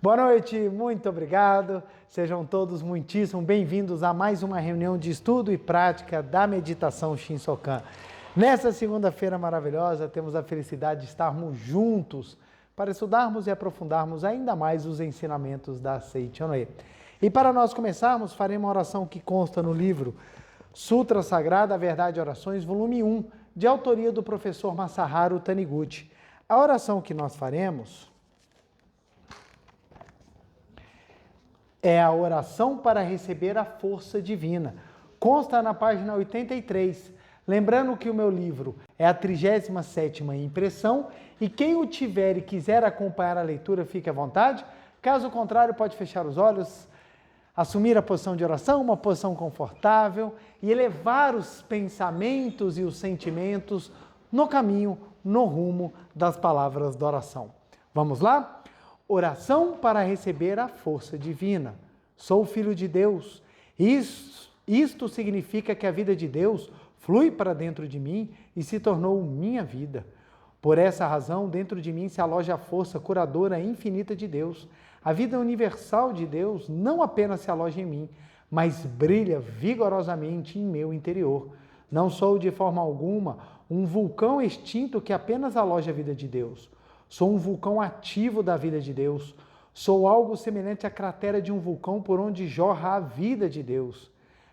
Boa noite, muito obrigado. Sejam todos muitíssimo bem-vindos a mais uma reunião de estudo e prática da meditação Shinsokan. Nessa segunda-feira maravilhosa, temos a felicidade de estarmos juntos para estudarmos e aprofundarmos ainda mais os ensinamentos da Seichonoye. E para nós começarmos, faremos uma oração que consta no livro Sutra Sagrada, a Verdade e Orações, volume 1, de autoria do professor Masaharu Taniguchi. A oração que nós faremos é a oração para receber a força divina. Consta na página 83. Lembrando que o meu livro é a 37ª impressão e quem o tiver e quiser acompanhar a leitura, fique à vontade. Caso contrário, pode fechar os olhos, assumir a posição de oração, uma posição confortável e elevar os pensamentos e os sentimentos no caminho, no rumo das palavras da oração. Vamos lá? Oração para receber a força divina. Sou filho de Deus. Isto significa que a vida de Deus flui para dentro de mim e se tornou minha vida. Por essa razão, dentro de mim se aloja a força curadora infinita de Deus. A vida universal de Deus não apenas se aloja em mim, mas brilha vigorosamente em meu interior. Não sou de forma alguma um vulcão extinto que apenas aloja a vida de Deus. Sou um vulcão ativo da vida de Deus. Sou algo semelhante à cratera de um vulcão por onde jorra a vida de Deus.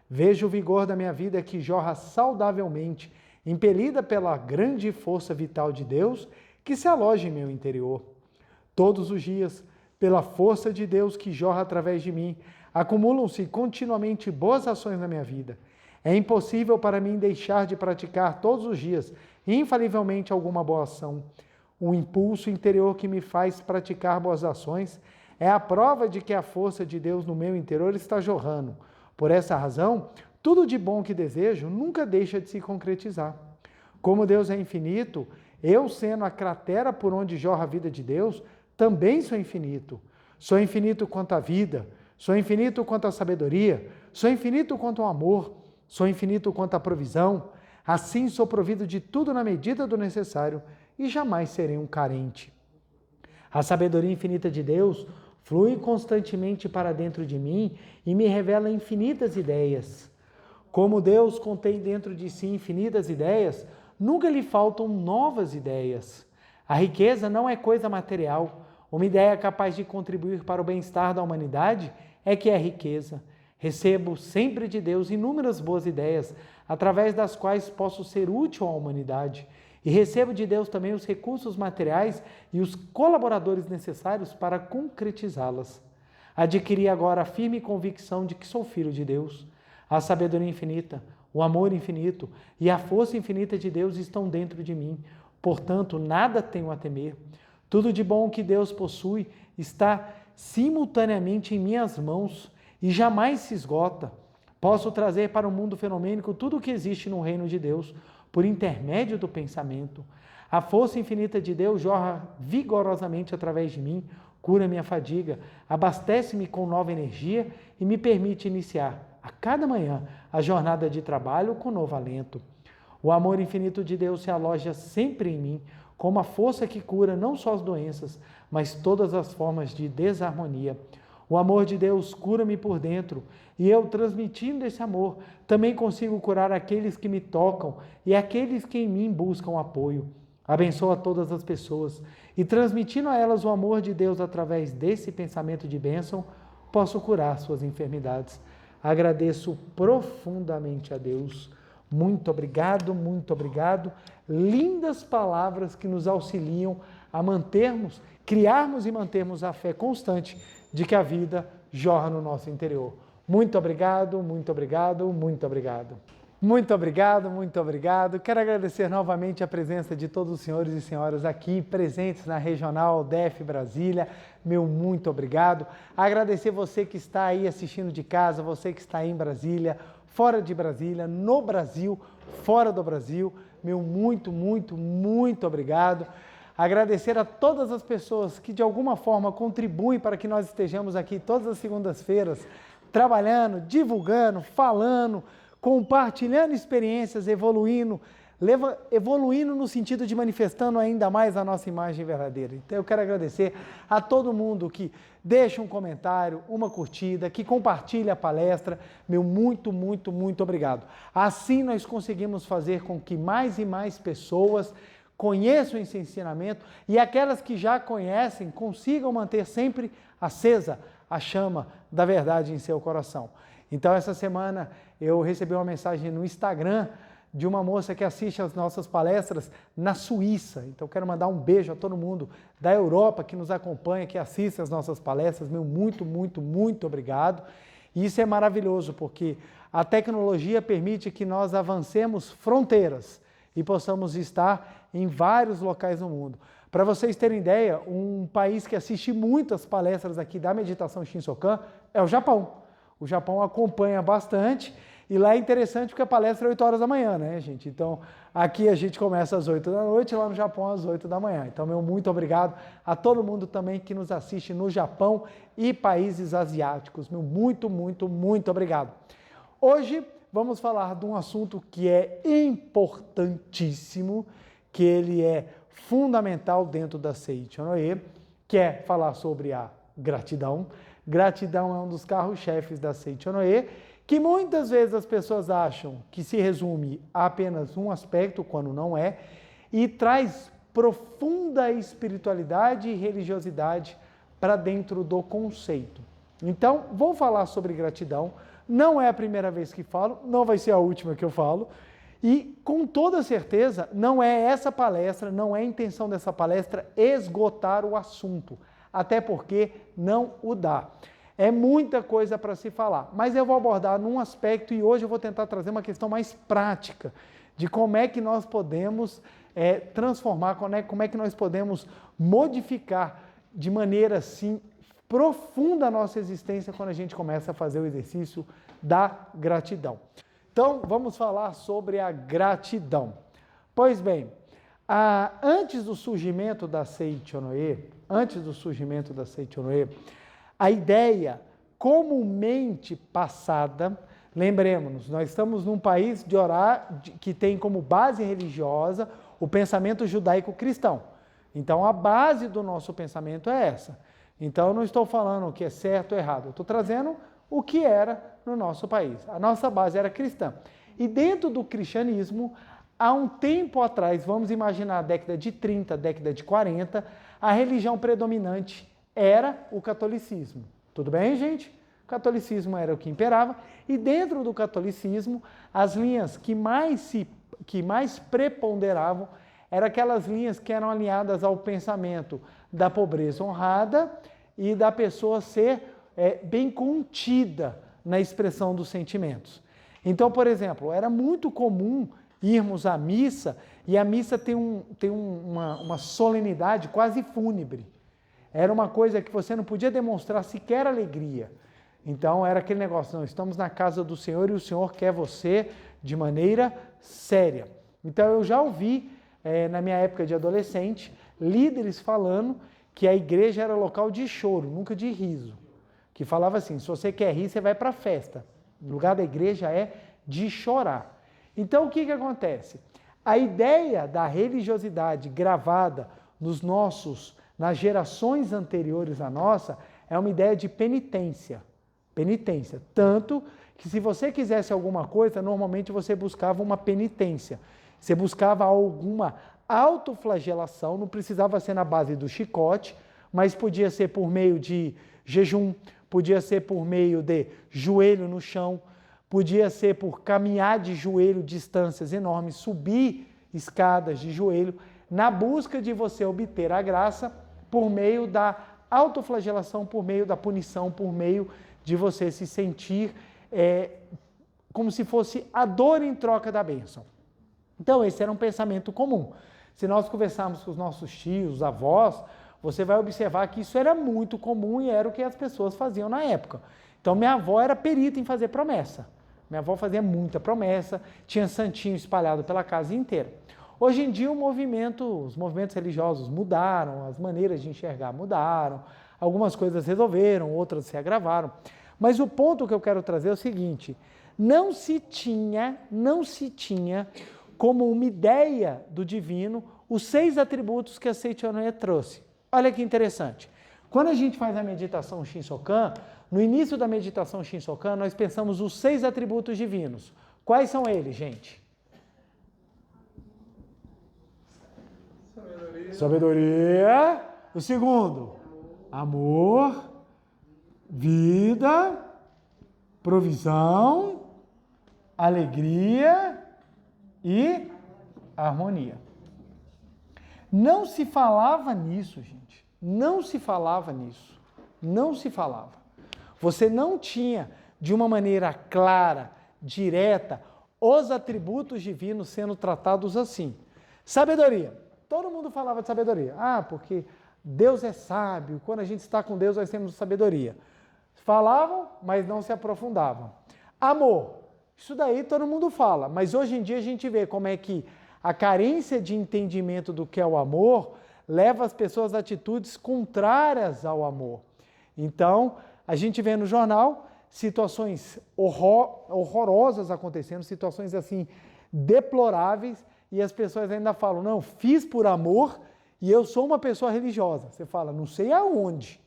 Vejo o vigor da minha vida que jorra saudavelmente, impelida pela grande força vital de Deus que se aloja em meu interior. Todos os dias, pela força de Deus que jorra através de mim, acumulam-se continuamente boas ações na minha vida. É impossível para mim deixar de praticar todos os dias, infalivelmente, alguma boa ação. O impulso interior que me faz praticar boas ações é a prova de que a força de Deus no meu interior está jorrando. Por essa razão, tudo de bom que desejo nunca deixa de se concretizar. Como Deus é infinito, eu, sendo a cratera por onde jorra a vida de Deus, também sou infinito. Sou infinito quanto à vida, sou infinito quanto à sabedoria, sou infinito quanto ao amor, sou infinito quanto à provisão. Assim sou provido de tudo na medida do necessário e jamais serei um carente. A sabedoria infinita de Deus flui constantemente para dentro de mim e me revela infinitas ideias. Como Deus contém dentro de si infinitas ideias, nunca lhe faltam novas ideias. A riqueza não é coisa material. Uma ideia capaz de contribuir para o bem-estar da humanidade é que é riqueza. Recebo sempre de Deus inúmeras boas ideias, através das quais posso ser útil à humanidade. E recebo de Deus também os recursos materiais e os colaboradores necessários para concretizá-las. Adquiri agora a firme convicção de que sou filho de Deus. A sabedoria infinita, o amor infinito e a força infinita de Deus estão dentro de mim. Portanto, nada tenho a temer. Tudo de bom que Deus possui está simultaneamente em minhas mãos e jamais se esgota. Posso trazer para o mundo fenomênico tudo o que existe no reino de Deus, por intermédio do pensamento. A força infinita de Deus jorra vigorosamente através de mim, cura minha fadiga, abastece-me com nova energia e me permite iniciar, a cada manhã, a jornada de trabalho com novo alento. O amor infinito de Deus se aloja sempre em mim, como a força que cura não só as doenças, mas todas as formas de desarmonia. O amor de Deus cura-me por dentro e eu, transmitindo esse amor, também consigo curar aqueles que me tocam e aqueles que em mim buscam apoio. Abençoa todas as pessoas e, transmitindo a elas o amor de Deus através desse pensamento de bênção, posso curar suas enfermidades. Agradeço profundamente a Deus. Muito obrigado, muito obrigado. Lindas palavras que nos auxiliam a criarmos e mantermos a fé constante de que a vida jorra no nosso interior. Muito obrigado, muito obrigado, muito obrigado. Muito obrigado, muito obrigado. Quero agradecer novamente a presença de todos os senhores e senhoras aqui presentes na Regional DF Brasília. Meu muito obrigado. Agradecer você que está aí assistindo de casa, você que está aí em Brasília, fora de Brasília, no Brasil, fora do Brasil. Meu muito, muito, muito obrigado. Agradecer a todas as pessoas que de alguma forma contribuem para que nós estejamos aqui todas as segundas-feiras, trabalhando, divulgando, falando, compartilhando experiências, evoluindo evoluindo no sentido de manifestando ainda mais a nossa imagem verdadeira. Então eu quero agradecer a todo mundo que deixa um comentário, uma curtida, que compartilha a palestra. Meu muito, muito, muito obrigado. Assim nós conseguimos fazer com que mais e mais pessoas conheçam esse ensinamento e aquelas que já conhecem consigam manter sempre acesa a chama da verdade em seu coração. Então essa semana eu recebi uma mensagem no Instagram de uma moça que assiste às nossas palestras na Suíça. Então quero mandar um beijo a todo mundo da Europa que nos acompanha, que assiste às nossas palestras. Meu muito, muito, muito obrigado. E isso é maravilhoso porque a tecnologia permite que nós avancemos fronteiras e possamos estar em vários locais no mundo. Para vocês terem ideia, um país que assiste muitas palestras aqui da meditação Shinsokan é o Japão. O Japão acompanha bastante e lá é interessante porque a palestra é 8 horas da manhã, né, gente? Então, aqui a gente começa às 8 da noite e lá no Japão às 8 da manhã. Então, meu muito obrigado a todo mundo também que nos assiste no Japão e países asiáticos. Meu muito, muito, muito obrigado. Hoje vamos falar de um assunto que é importantíssimo, que ele é fundamental dentro da Seiichi Onoe, que é falar sobre a gratidão. Gratidão é um dos carros-chefes da Seiichi Onoe, que muitas vezes as pessoas acham que se resume a apenas um aspecto, quando não é, e traz profunda espiritualidade e religiosidade para dentro do conceito. Então, vou falar sobre gratidão, não é a primeira vez que falo, não vai ser a última que eu falo, e com toda certeza não é essa palestra, não é a intenção dessa palestra esgotar o assunto, até porque não o dá. É muita coisa para se falar, mas eu vou abordar num aspecto e hoje eu vou tentar trazer uma questão mais prática de como é que nós podemos transformar, como é que nós podemos modificar de maneira assim profunda a nossa existência quando a gente começa a fazer o exercício da gratidão. Então, vamos falar sobre a gratidão. Pois bem, antes do surgimento da Seiichi Onoe, a ideia comumente passada, lembremos-nos, nós estamos num país que tem como base religiosa o pensamento judaico-cristão. Então, a base do nosso pensamento é essa. Então, eu não estou falando o que é certo ou errado, eu estou trazendo o que era no nosso país. A nossa base era cristã. E dentro do cristianismo, há um tempo atrás, vamos imaginar a década de 30, década de 40, a religião predominante era o catolicismo. Tudo bem, gente? O catolicismo era o que imperava. E dentro do catolicismo, as linhas que mais preponderavam eram aquelas linhas que eram alinhadas ao pensamento da pobreza honrada e da pessoa ser bem contida na expressão dos sentimentos. Então, por exemplo, era muito comum irmos à missa e a missa tem uma solenidade quase fúnebre. Era uma coisa que você não podia demonstrar sequer alegria. Então, era aquele negócio, não, estamos na casa do Senhor e o Senhor quer você de maneira séria. Então, eu já ouvi, na minha época de adolescente, líderes falando que a igreja era local de choro, nunca de riso. Que falava assim, se você quer rir, você vai para a festa. O lugar da igreja é de chorar. Então, o que acontece? A ideia da religiosidade gravada nas gerações anteriores à nossa, é uma ideia de penitência. Penitência. Tanto que se você quisesse alguma coisa, normalmente você buscava uma penitência. Você buscava alguma autoflagelação, não precisava ser na base do chicote, mas podia ser por meio de jejum, podia ser por meio de joelho no chão, podia ser por caminhar de joelho distâncias enormes, subir escadas de joelho, na busca de você obter a graça por meio da autoflagelação, por meio da punição, por meio de você se sentir como se fosse a dor em troca da bênção. Então, esse era um pensamento comum. Se nós conversarmos com os nossos tios, avós, você vai observar que isso era muito comum e era o que as pessoas faziam na época. Então, minha avó era perita em fazer promessa. Minha avó fazia muita promessa, tinha santinho espalhado pela casa inteira. Hoje em dia, os movimentos religiosos mudaram, as maneiras de enxergar mudaram, algumas coisas resolveram, outras se agravaram. Mas o ponto que eu quero trazer é o seguinte, não se tinha como uma ideia do divino, os 6 atributos que a Seichonoye trouxe. Olha que interessante. Quando a gente faz a meditação Shinsokan, no início da meditação Shinsokan, nós pensamos os 6 atributos divinos. Quais são eles, gente? Sabedoria. O segundo, amor, vida, provisão, alegria e harmonia. Não se falava nisso, gente. Não se falava nisso. Não se falava. Você não tinha, de uma maneira clara, direta, os atributos divinos sendo tratados assim. Sabedoria. Todo mundo falava de sabedoria. Ah, porque Deus é sábio. Quando a gente está com Deus, nós temos sabedoria. Falavam, mas não se aprofundavam. Amor. Isso daí todo mundo fala. Mas hoje em dia a gente vê como é que a carência de entendimento do que é o amor leva as pessoas a atitudes contrárias ao amor. Então, a gente vê no jornal situações horrorosas acontecendo, situações assim deploráveis, e as pessoas ainda falam, não, fiz por amor e eu sou uma pessoa religiosa. Você fala, não sei aonde.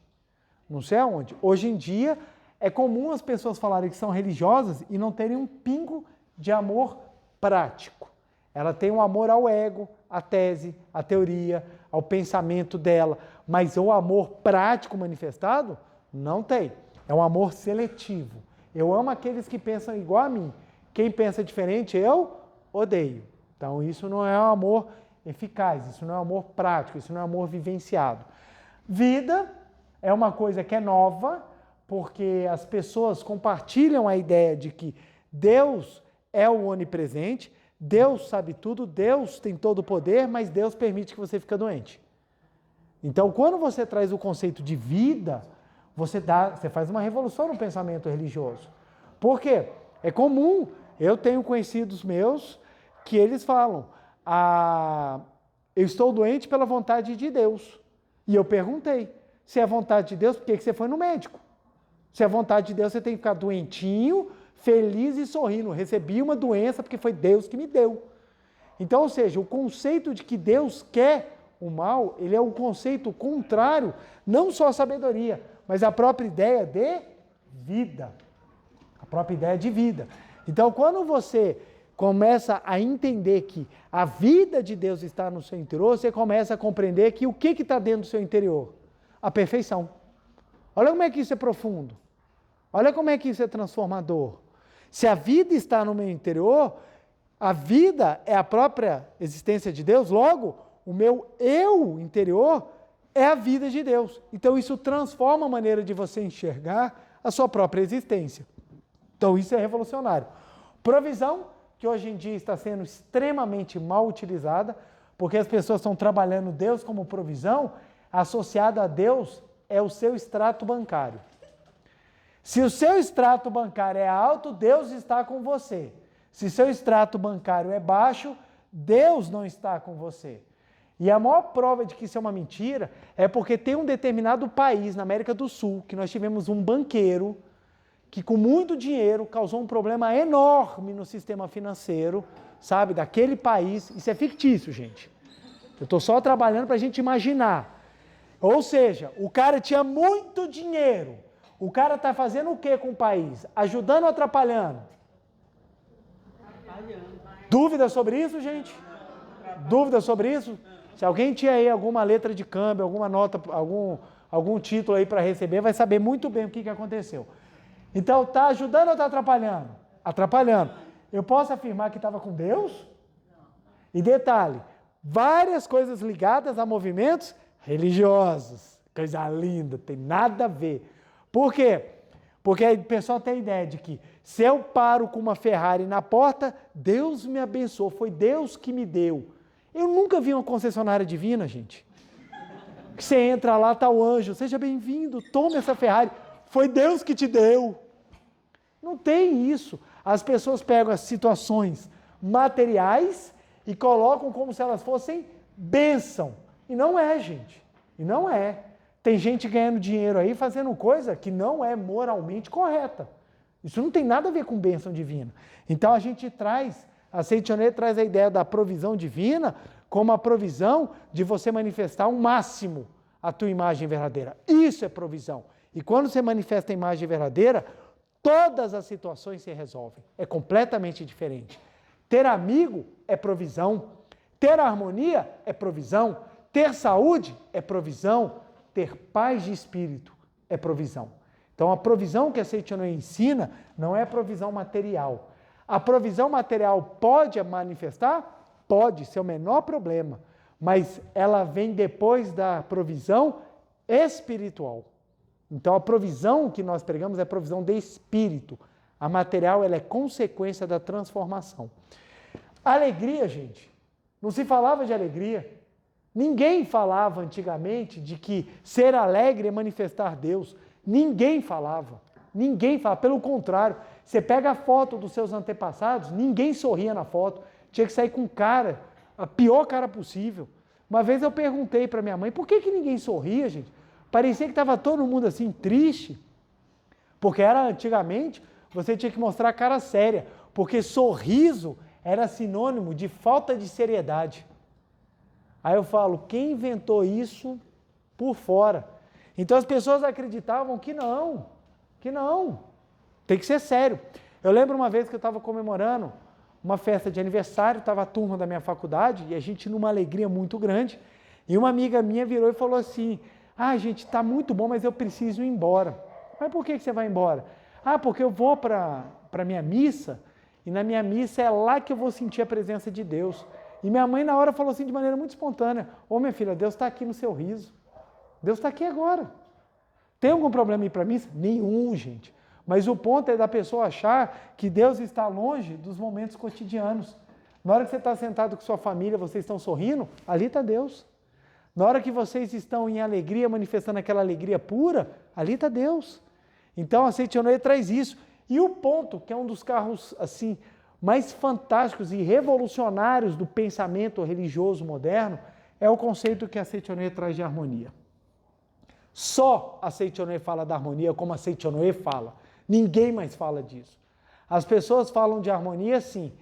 Não sei aonde. Hoje em dia, é comum as pessoas falarem que são religiosas e não terem um pingo de amor prático. Ela tem um amor ao ego, à tese, à teoria, ao pensamento dela, mas o amor prático manifestado, não tem. É um amor seletivo. Eu amo aqueles que pensam igual a mim. Quem pensa diferente, eu odeio. Então, isso não é um amor eficaz, isso não é um amor prático, isso não é um amor vivenciado. Vida é uma coisa que é nova, porque as pessoas compartilham a ideia de que Deus é o onipresente, Deus sabe tudo, Deus tem todo o poder, mas Deus permite que você fique doente. Então, quando você traz o conceito de vida, você faz uma revolução no pensamento religioso. Por quê? É comum, eu tenho conhecidos meus que eles falam, eu estou doente pela vontade de Deus. E eu perguntei, se é vontade de Deus, por que você foi no médico? Se é vontade de Deus, você tem que ficar doentinho, feliz e sorrindo. Recebi uma doença porque foi Deus que me deu. Então, ou seja, o conceito de que Deus quer o mal, ele é um conceito contrário, não só à sabedoria, mas à própria ideia de vida. A própria ideia de vida. Então, quando você começa a entender que a vida de Deus está no seu interior, você começa a compreender que o que está dentro do seu interior? A perfeição. Olha como é que isso é profundo. Olha como é que isso é transformador. Se a vida está no meu interior, a vida é a própria existência de Deus, logo, o meu eu interior é a vida de Deus. Então, isso transforma a maneira de você enxergar a sua própria existência. Então, isso é revolucionário. Provisão, que hoje em dia está sendo extremamente mal utilizada, porque as pessoas estão trabalhando Deus como provisão, associado a Deus é o seu extrato bancário. Se o seu extrato bancário é alto, Deus está com você. Se seu extrato bancário é baixo, Deus não está com você. E a maior prova de que isso é uma mentira é porque tem um determinado país, na América do Sul, que nós tivemos um banqueiro que com muito dinheiro causou um problema enorme no sistema financeiro, sabe, daquele país. Isso é fictício, gente. Eu estou só trabalhando para a gente imaginar. Ou seja, o cara tinha muito dinheiro. O cara está fazendo o que com o país? Ajudando ou atrapalhando? Dúvida sobre isso, gente? Dúvida sobre isso? Se alguém tinha aí alguma letra de câmbio, alguma nota, algum título aí para receber, vai saber muito bem o que aconteceu. Então, está ajudando ou está atrapalhando? Atrapalhando. Eu posso afirmar que estava com Deus? E detalhe, várias coisas ligadas a movimentos religiosos. Coisa linda, tem nada a ver. Por quê? Porque o pessoal tem a ideia de que se eu paro com uma Ferrari na porta, Deus me abençoou, foi Deus que me deu. Eu nunca vi uma concessionária divina, gente. Que você entra lá, está o anjo, seja bem-vindo, tome essa Ferrari. Foi Deus que te deu. Não tem isso. As pessoas pegam as situações materiais e colocam como se elas fossem bênção. E não é, gente. E não é. Tem gente ganhando dinheiro aí fazendo coisa que não é moralmente correta. Isso não tem nada a ver com bênção divina. Então a gente traz A Seitonê traz a ideia da provisão divina como a provisão de você manifestar ao máximo a tua imagem verdadeira. Isso é provisão. E quando você manifesta a imagem verdadeira, todas as situações se resolvem. É completamente diferente. Ter amigo é provisão. Ter harmonia é provisão. Ter saúde é provisão. Ter paz de espírito é provisão. Então, a provisão que a Seitonê ensina não é provisão material. A provisão material pode manifestar? Pode, ser o menor problema. Mas ela vem depois da provisão espiritual. Então, a provisão que nós pregamos é a provisão de espírito. A material, ela é consequência da transformação. Alegria, gente. Não se falava de alegria. Ninguém falava antigamente de que ser alegre é manifestar Deus. Ninguém falava. Ninguém falava. Pelo contrário, você pega a foto dos seus antepassados, ninguém sorria na foto. Tinha que sair com cara, a pior cara possível. Uma vez eu perguntei para minha mãe, por que ninguém sorria, gente? Parecia que estava todo mundo assim, triste. Porque era antigamente, você tinha que mostrar a cara séria. Porque sorriso era sinônimo de falta de seriedade. Aí eu falo, quem inventou isso por fora? Então as pessoas acreditavam que não. Tem que ser sério. Eu lembro uma vez que eu estava comemorando uma festa de aniversário, estava a turma da minha faculdade, e a gente numa alegria muito grande, e uma amiga minha virou e falou assim, gente, está muito bom, mas eu preciso ir embora. Mas por que você vai embora? Porque eu vou para a minha missa, e na minha missa é lá que eu vou sentir a presença de Deus. E minha mãe na hora falou assim de maneira muito espontânea, minha filha, Deus está aqui no seu riso. Deus está aqui agora. Tem algum problema ir para a missa? Nenhum, gente. Mas o ponto é da pessoa achar que Deus está longe dos momentos cotidianos. Na hora que você está sentado com sua família, vocês estão sorrindo, ali está Deus. Na hora que vocês estão em alegria, manifestando aquela alegria pura, ali está Deus. Então a Seitonê traz isso. E o ponto, que é um dos carros assim mais fantásticos e revolucionários do pensamento religioso moderno, é o conceito que a Seitonê traz de harmonia. Só a Seitonê fala da harmonia como a Seitonê fala. Ninguém mais fala disso. As pessoas falam de harmonia assim,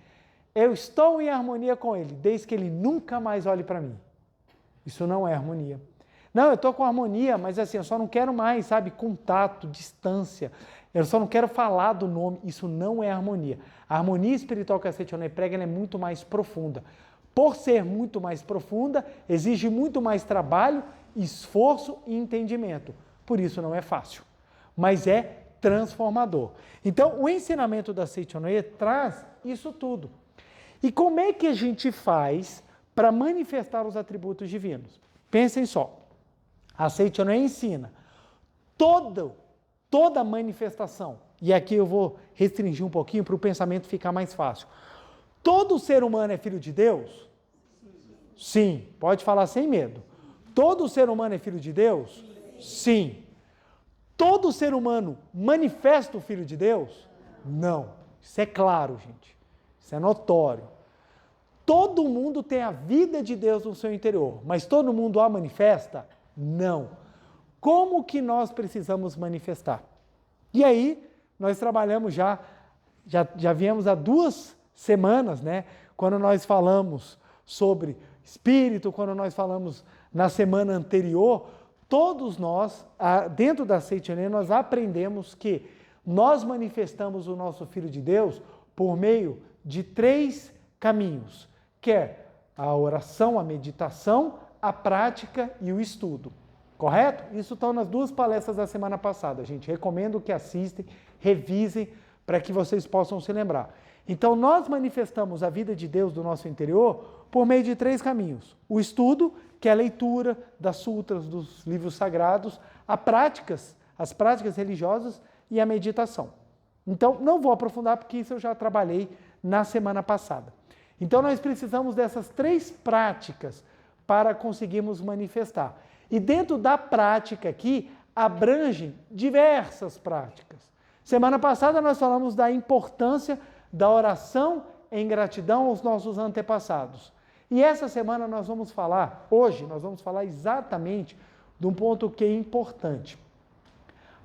eu estou em harmonia com ele, desde que ele nunca mais olhe para mim. Isso não é harmonia. Não, eu estou com harmonia, mas assim, eu só não quero mais, contato, distância. Eu só não quero falar do nome. Isso não é harmonia. A harmonia espiritual que a Seitonê prega, ela é muito mais profunda. Por ser muito mais profunda, exige muito mais trabalho, esforço e entendimento. Por isso não é fácil. Mas é transformador. Então, o ensinamento da Seitonê traz isso tudo. E como é que a gente faz para manifestar os atributos divinos? Pensem só. A Seitonê ensina toda manifestação, e aqui eu vou restringir um pouquinho para o pensamento ficar mais fácil. Todo ser humano é filho de Deus? Sim, pode falar sem medo. Todo ser humano é filho de Deus? Sim. Todo ser humano manifesta o Filho de Deus? Não. Isso é claro, gente. Isso é notório. Todo mundo tem a vida de Deus no seu interior, mas todo mundo a manifesta? Não. Como que nós precisamos manifestar? E aí, nós trabalhamos já viemos há 2 semanas, quando nós falamos sobre Espírito, quando nós falamos na semana anterior, todos nós, dentro da Seitonê, nós aprendemos que nós manifestamos o nosso Filho de Deus por meio de 3 caminhos, que é a oração, a meditação, a prática e o estudo. Correto? Isso estão nas 2 palestras da semana passada, gente. Recomendo que assistem, revisem, para que vocês possam se lembrar. Então, nós manifestamos a vida de Deus do nosso interior por meio de 3 caminhos. O estudo, que é a leitura das sutras, dos livros sagrados, as práticas religiosas e a meditação. Então, não vou aprofundar, porque isso eu já trabalhei na semana passada. Então, nós precisamos dessas 3 práticas para conseguirmos manifestar. E dentro da prática aqui, abrangem diversas práticas. Semana passada nós falamos da importância da oração em gratidão aos nossos antepassados. E essa semana hoje nós vamos falar exatamente de um ponto que é importante.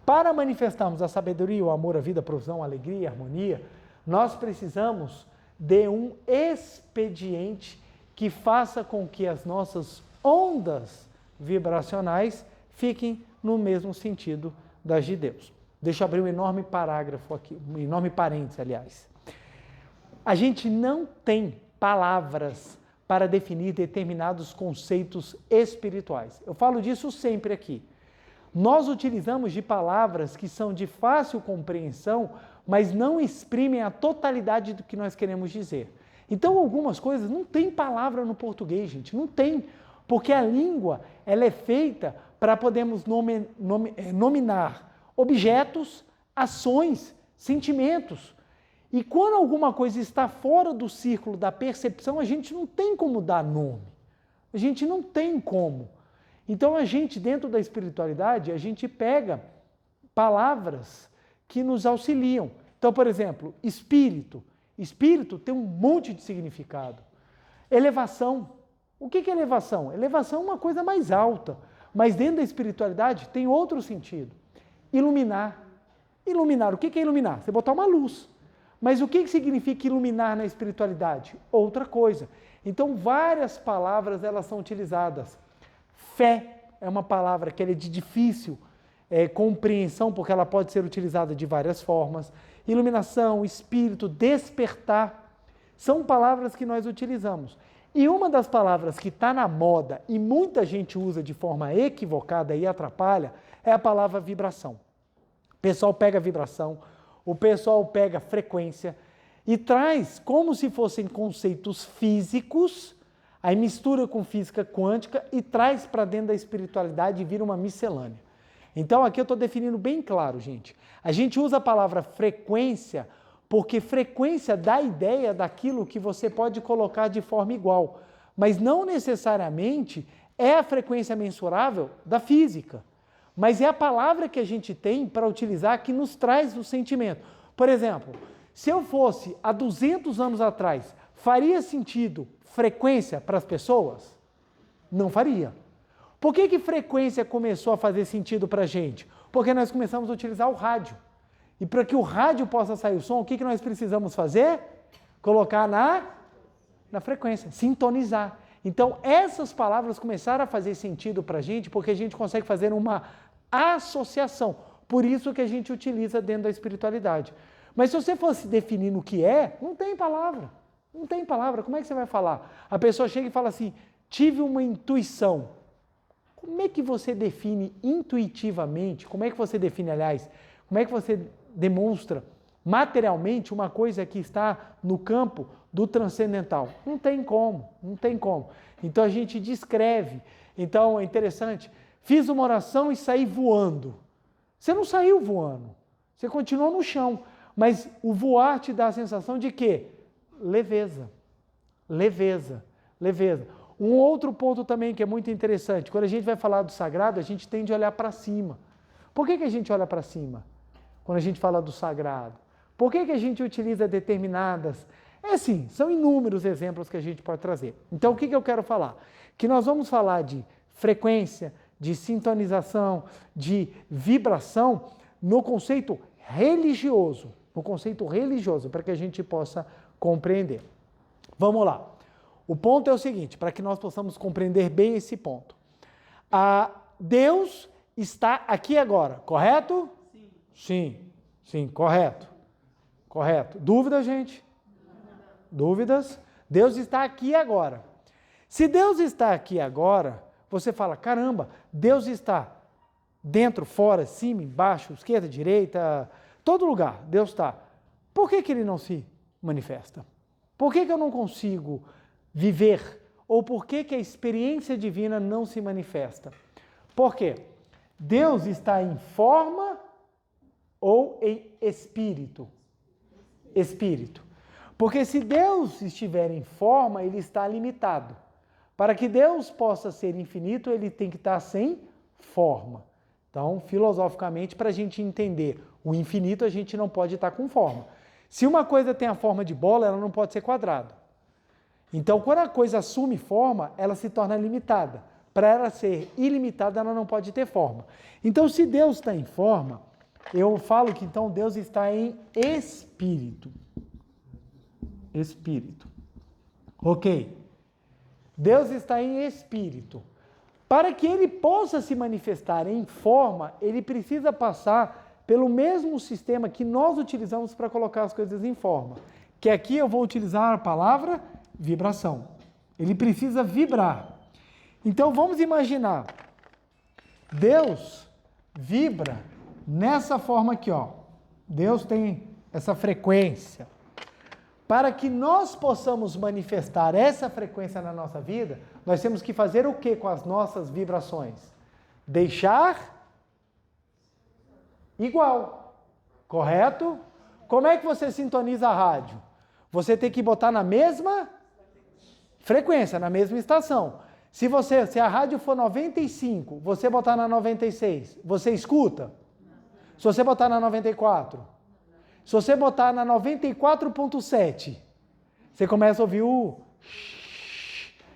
Para manifestarmos a sabedoria, o amor, a vida, a provisão, a alegria e a harmonia, nós precisamos de um expediente que faça com que as nossas ondas vibracionais fiquem no mesmo sentido das de Deus. Deixa eu abrir um enorme parágrafo aqui, um enorme parênteses, aliás. A gente não tem palavras para definir determinados conceitos espirituais. Eu falo disso sempre aqui. Nós utilizamos de palavras que são de fácil compreensão, mas não exprimem a totalidade do que nós queremos dizer. Então, algumas coisas não tem palavra no português, gente, não tem, porque a língua ela é feita para podermos nominar objetos, ações, sentimentos. E quando alguma coisa está fora do círculo da percepção, a gente não tem como dar nome. A gente não tem como. Então a gente, dentro da espiritualidade, a gente pega palavras que nos auxiliam. Então, por exemplo, espírito. Espírito tem um monte de significado. Elevação. O que é elevação? Elevação é uma coisa mais alta, mas dentro da espiritualidade tem outro sentido. Iluminar. Iluminar. O que é iluminar? Você botar uma luz. Mas o que significa iluminar na espiritualidade? Outra coisa. Então, várias palavras elas são utilizadas. Fé é uma palavra que ela é de difícil compreensão, porque ela pode ser utilizada de várias formas. Iluminação, espírito, despertar, são palavras que nós utilizamos. E uma das palavras que está na moda e muita gente usa de forma equivocada e atrapalha é a palavra vibração. O pessoal pega vibração, o pessoal pega frequência e traz como se fossem conceitos físicos, aí mistura com física quântica e traz para dentro da espiritualidade e vira uma miscelânea. Então aqui eu estou definindo bem claro, gente. A gente usa a palavra frequência porque frequência dá a ideia daquilo que você pode colocar de forma igual, mas não necessariamente é a frequência mensurável da física, mas é a palavra que a gente tem para utilizar que nos traz o sentimento. Por exemplo, se eu fosse há 200 anos atrás, faria sentido frequência para as pessoas? Não faria. Por que frequência começou a fazer sentido para a gente? Porque nós começamos a utilizar o rádio. E para que o rádio possa sair o som, o que nós precisamos fazer? Colocar na frequência, sintonizar. Então, essas palavras começaram a fazer sentido para a gente, porque a gente consegue fazer uma associação. Por isso que a gente utiliza dentro da espiritualidade. Mas se você fosse definir o que é, não tem palavra. Não tem palavra. Como é que você vai falar? A pessoa chega e fala assim, tive uma intuição. Como é que você define intuitivamente? Como é que você define, aliás, como é que você demonstra materialmente uma coisa que está no campo do transcendental? Não tem como, não tem como. Então a gente descreve. Então é interessante. Fiz uma oração e saí voando. Você não saiu voando. Você continuou no chão. Mas o voar te dá a sensação de quê? Leveza. Leveza. Leveza. Um outro ponto também que é muito interessante. Quando a gente vai falar do sagrado, a gente tende a olhar para cima. Por que a gente olha para cima? Quando a gente fala do sagrado. Por que a gente utiliza determinadas... Assim, são inúmeros exemplos que a gente pode trazer. Então, o que eu quero falar? Que nós vamos falar de frequência, de sintonização, de vibração no conceito religioso. No conceito religioso, para que a gente possa compreender. Vamos lá. O ponto é o seguinte, para que nós possamos compreender bem esse ponto. Deus está aqui agora, correto? Sim, correto. Correto. Dúvida, gente? Dúvidas? Deus está aqui agora. Se Deus está aqui agora, você fala, caramba, Deus está dentro, fora, cima, embaixo, esquerda, direita, todo lugar, Deus está. Por que Ele não se manifesta? Por que eu não consigo viver? Ou por que a experiência divina não se manifesta? Por quê? Deus está em forma ou em espírito? Espírito. Porque se Deus estiver em forma, Ele está limitado. Para que Deus possa ser infinito, Ele tem que estar sem forma. Então, filosoficamente, para a gente entender o infinito, a gente não pode estar com forma. Se uma coisa tem a forma de bola, ela não pode ser quadrada. Então, quando a coisa assume forma, ela se torna limitada. Para ela ser ilimitada, ela não pode ter forma. Então, se Deus está em forma, eu falo que então Deus está em espírito. espírito. Ok. Deus está em espírito. Para que ele possa se manifestar em forma, ele precisa passar pelo mesmo sistema que nós utilizamos para colocar as coisas em forma. Que aqui eu vou utilizar a palavra vibração. Ele precisa vibrar. Então vamos imaginar. Deus vibra nessa forma aqui, ó. Deus tem essa frequência. Para que nós possamos manifestar essa frequência na nossa vida, nós temos que fazer o que com as nossas vibrações? Deixar igual, correto? Como é que você sintoniza a rádio? Você tem que botar na mesma frequência, na mesma estação. Se a rádio for 95, você botar na 96, você escuta? Se você botar na 94, se você botar na 94.7, você começa a ouvir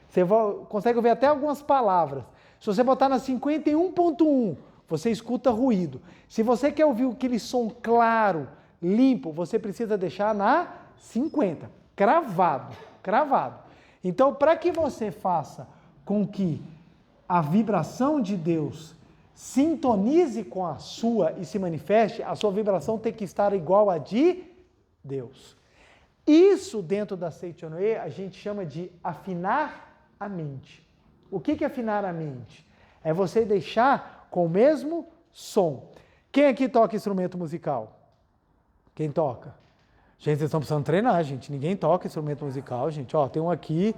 você consegue ouvir até algumas palavras. Se você botar na 51.1, você escuta ruído. Se você quer ouvir aquele som claro, limpo, você precisa deixar na 50, cravado. Então, para que você faça com que a vibração de Deus sintonize com a sua e se manifeste, a sua vibração tem que estar igual a de Deus. Isso dentro da Seichonoye a gente chama de afinar a mente. O que é afinar a mente? É você deixar com o mesmo som. Quem aqui toca instrumento musical? Quem toca? Gente, vocês estão precisando treinar, gente. Ninguém toca instrumento musical, gente. Ó, tem um aqui.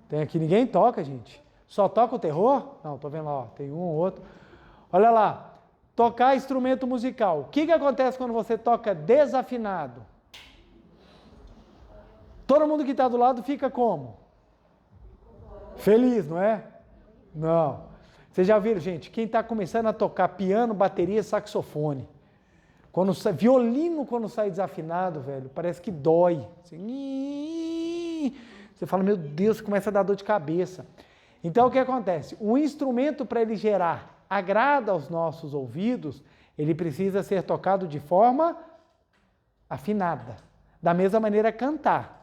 Tem aqui, ninguém toca, gente. Só toca o terror? Não, tô vendo lá, ó, tem um ou outro. Olha lá, tocar instrumento musical. O que acontece quando você toca desafinado? Todo mundo que está do lado fica como? Feliz, não é? Não. Vocês já viram, gente, quem está começando a tocar piano, bateria, saxofone. Violino, quando sai desafinado, velho, parece que dói. Assim, você fala, meu Deus, começa a dar dor de cabeça. Então, o que acontece? O instrumento, para ele gerar agrada aos nossos ouvidos, ele precisa ser tocado de forma afinada. Da mesma maneira, cantar.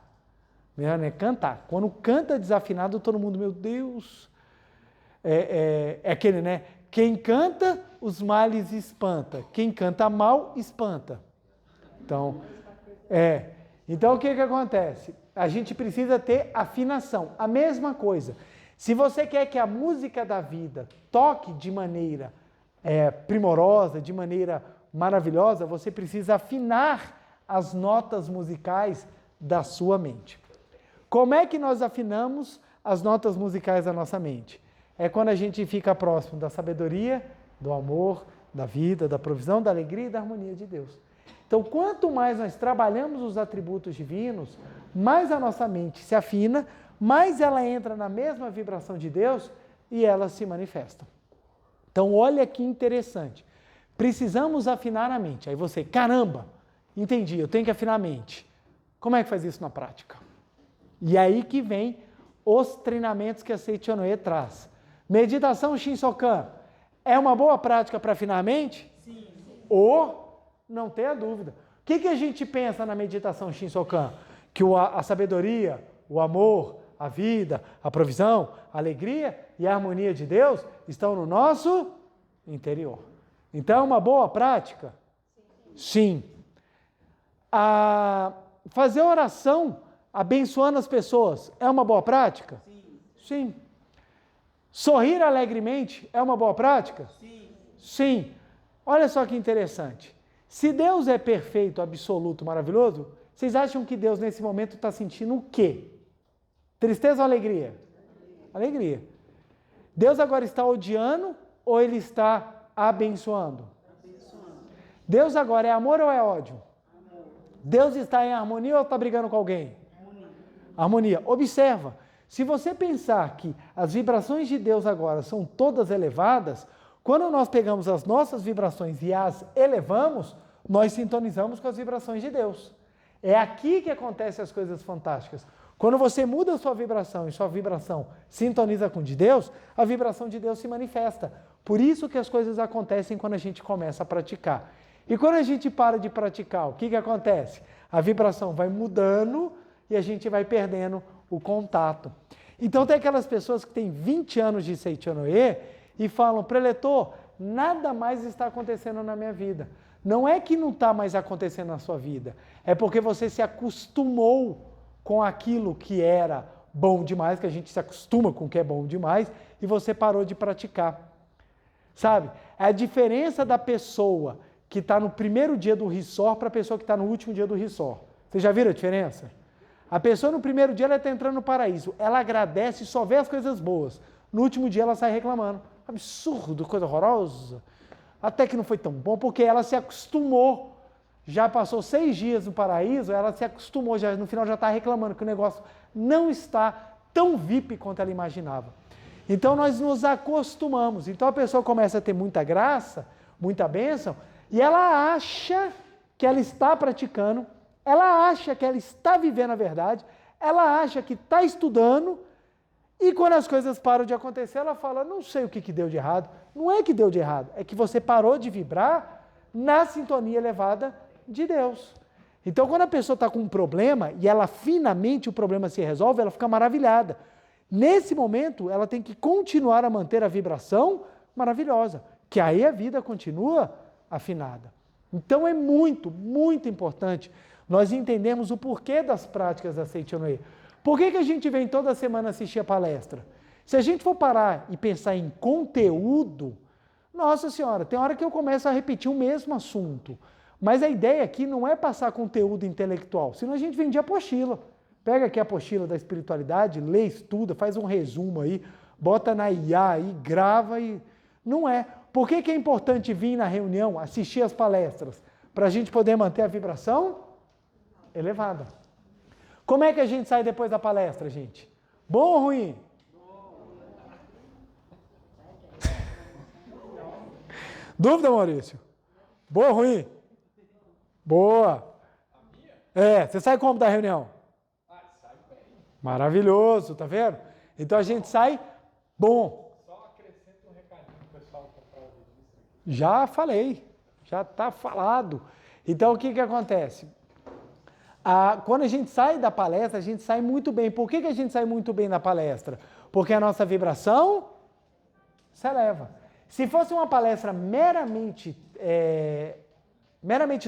Cantar. Quando canta desafinado, todo mundo, meu Deus, é aquele, né? Quem canta, os males espanta. Quem canta mal, espanta. Então, Então, o que acontece? A gente precisa ter afinação. A mesma coisa. Se você quer que a música da vida toque de maneira primorosa, de maneira maravilhosa, você precisa afinar as notas musicais da sua mente. Como é que nós afinamos as notas musicais da nossa mente? É quando a gente fica próximo da sabedoria, do amor, da vida, da provisão, da alegria e da harmonia de Deus. Então, quanto mais nós trabalhamos os atributos divinos, mais a nossa mente se afina, mais ela entra na mesma vibração de Deus e ela se manifesta. Então, olha que interessante. Precisamos afinar a mente. Aí você, caramba, entendi, eu tenho que afinar a mente. Como é que faz isso na prática? E aí que vem os treinamentos que a Seichonoye traz. Meditação Shinsokan é uma boa prática para afinar a mente? Sim. Não tenha dúvida. O que a gente pensa na meditação Shinsokan? Que a sabedoria, o amor, a vida, a provisão, a alegria e a harmonia de Deus estão no nosso interior. Então, é uma boa prática? Sim. Fazer oração abençoando as pessoas é uma boa prática? Sim. Sorrir alegremente é uma boa prática? Sim. Olha só que interessante. Se Deus é perfeito, absoluto, maravilhoso, vocês acham que Deus nesse momento está sentindo o quê? Tristeza ou alegria? Alegria. Deus agora está odiando ou ele está abençoando? Deus agora é amor ou é ódio? Deus está em harmonia ou está brigando com alguém? Harmonia. Observa, se você pensar que as vibrações de Deus agora são todas elevadas, quando nós pegamos as nossas vibrações e as elevamos, nós sintonizamos com as vibrações de Deus. É aqui que acontecem as coisas fantásticas. Quando você muda a sua vibração e sua vibração sintoniza com a de Deus, a vibração de Deus se manifesta. Por isso que as coisas acontecem quando a gente começa a praticar. E quando a gente para de praticar, o que acontece? A vibração vai mudando e a gente vai perdendo o contato. Então tem aquelas pessoas que têm 20 anos de Seichonoye e falam, preletor, nada mais está acontecendo na minha vida. Não é que não está mais acontecendo na sua vida, é porque você se acostumou com aquilo que era bom demais, que a gente se acostuma com o que é bom demais, e você parou de praticar. Sabe? É a diferença da pessoa que está no primeiro dia do resort para a pessoa que está no último dia do resort. Vocês já viram a diferença? A pessoa no primeiro dia ela está entrando no paraíso, ela agradece e só vê as coisas boas. No último dia ela sai reclamando. Absurdo, coisa horrorosa. Até que não foi tão bom, porque ela se acostumou. Já passou 6 dias no paraíso, ela se acostumou, já, no final já está reclamando que o negócio não está tão VIP quanto ela imaginava. Então nós nos acostumamos. Então a pessoa começa a ter muita graça, muita bênção, e ela acha que ela está praticando, ela acha que ela está vivendo a verdade, ela acha que está estudando, e quando as coisas param de acontecer, ela fala, não sei o que deu de errado. Não é que deu de errado, é que você parou de vibrar na sintonia elevada de Deus. Então, quando a pessoa está com um problema, e ela finalmente o problema se resolve, ela fica maravilhada. Nesse momento, ela tem que continuar a manter a vibração maravilhosa, que aí a vida continua afinada. Então, é muito, muito importante nós entendermos o porquê das práticas da Seichonoye. Por que a gente vem toda semana assistir a palestra? Se a gente for parar e pensar em conteúdo, nossa senhora, tem hora que eu começo a repetir o mesmo assunto. Mas a ideia aqui não é passar conteúdo intelectual, senão a gente vende apostila. Pega aqui a apostila da espiritualidade, lê, estuda, faz um resumo aí, bota na IA aí, grava e... Não é. Por que é importante vir na reunião, assistir as palestras? Para a gente poder manter a vibração elevada. Como é que a gente sai depois da palestra, gente? Bom ou ruim? Dúvida, Maurício? Boa ou ruim? Boa. Você sai como da reunião? Sai bem. Maravilhoso, tá vendo? Então a gente sai bom. Só acrescenta um recadinho pro pessoal comprar o registro. Já falei, já está falado. Então o que acontece? Quando a gente sai da palestra, a gente sai muito bem. Por que a gente sai muito bem da palestra? Porque a nossa vibração se eleva. Se fosse uma palestra meramente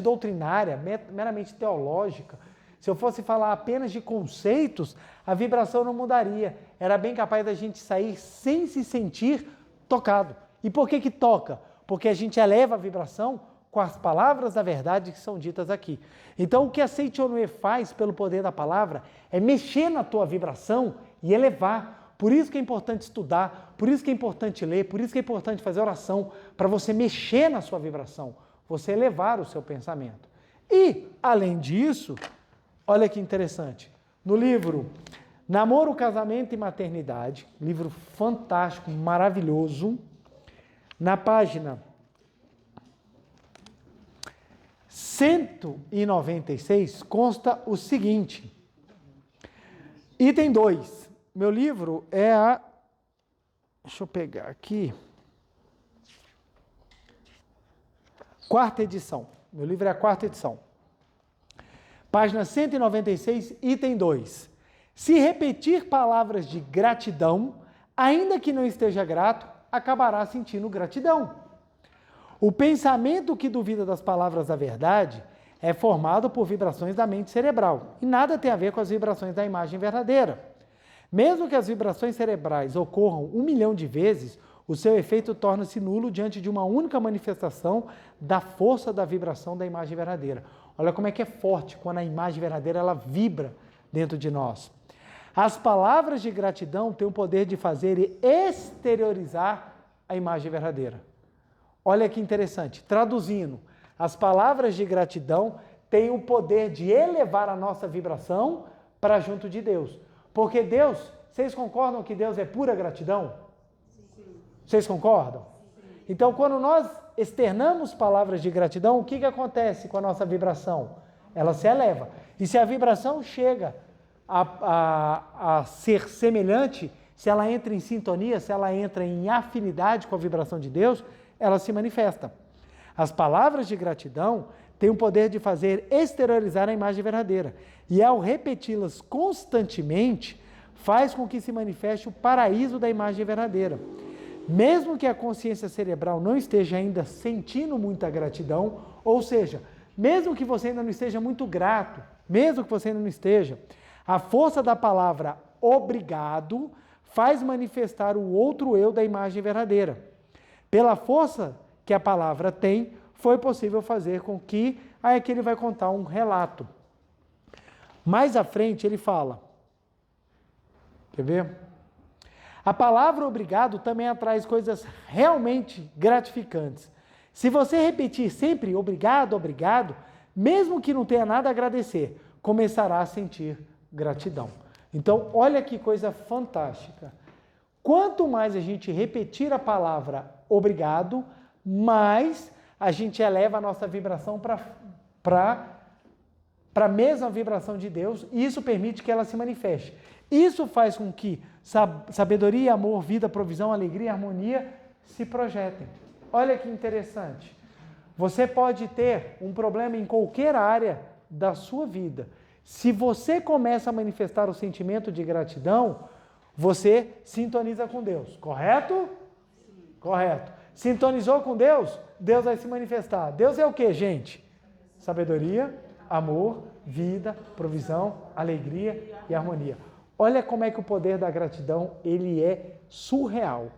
doutrinária, meramente teológica, se eu fosse falar apenas de conceitos, a vibração não mudaria. Era bem capaz da gente sair sem se sentir tocado. E por que toca? Porque a gente eleva a vibração com as palavras da verdade que são ditas aqui. Então, o que a Seichonoye faz pelo poder da palavra é mexer na tua vibração e elevar. Por isso que é importante estudar, por isso que é importante ler, por isso que é importante fazer oração, para você mexer na sua vibração, você elevar o seu pensamento. E, além disso, olha que interessante, no livro Namoro, Casamento e Maternidade, livro fantástico, maravilhoso, na página 196 consta o seguinte, item 2, meu livro é deixa eu pegar aqui, 4ª edição, meu livro é a 4ª edição, página 196, item 2, se repetir palavras de gratidão, ainda que não esteja grato, acabará sentindo gratidão. O pensamento que duvida das palavras da verdade é formado por vibrações da mente cerebral e nada tem a ver com as vibrações da imagem verdadeira. Mesmo que as vibrações cerebrais ocorram 1 milhão de vezes, o seu efeito torna-se nulo diante de uma única manifestação da força da vibração da imagem verdadeira. Olha como é que é forte quando a imagem verdadeira ela vibra dentro de nós. As palavras de gratidão têm o poder de fazer exteriorizar a imagem verdadeira. Olha que interessante, traduzindo, as palavras de gratidão têm o poder de elevar a nossa vibração para junto de Deus. Porque Deus, vocês concordam que Deus é pura gratidão? Sim. Vocês concordam? Sim. Então, quando nós externamos palavras de gratidão, o que acontece com a nossa vibração? Ela se eleva. E se a vibração chega a ser semelhante, se ela entra em sintonia, se ela entra em afinidade com a vibração de Deus, ela se manifesta. As palavras de gratidão têm o poder de fazer exteriorizar a imagem verdadeira. E ao repeti-las constantemente, faz com que se manifeste o paraíso da imagem verdadeira. Mesmo que a consciência cerebral não esteja ainda sentindo muita gratidão, ou seja, mesmo que você ainda não esteja muito grato, mesmo que você ainda não esteja, a força da palavra obrigado faz manifestar o outro eu da imagem verdadeira. Pela força que a palavra tem, foi possível fazer com que... Aí aqui ele vai contar um relato. Mais à frente ele fala, quer ver? A palavra obrigado também atrai coisas realmente gratificantes. Se você repetir sempre obrigado, obrigado, mesmo que não tenha nada a agradecer, começará a sentir gratidão. Então, olha que coisa fantástica. Quanto mais a gente repetir a palavra obrigado, mais a gente eleva a nossa vibração para a mesma vibração de Deus, e isso permite que ela se manifeste. Isso faz com que sabedoria, amor, vida, provisão, alegria e harmonia se projetem. Olha que interessante. Você pode ter um problema em qualquer área da sua vida. Se você começa a manifestar o sentimento de gratidão, você sintoniza com Deus, correto? Sim. Correto. Sintonizou com Deus, Deus vai se manifestar. Deus é o que, gente? Sabedoria, amor, vida, provisão, alegria e harmonia. Olha como é que o poder da gratidão, ele é surreal.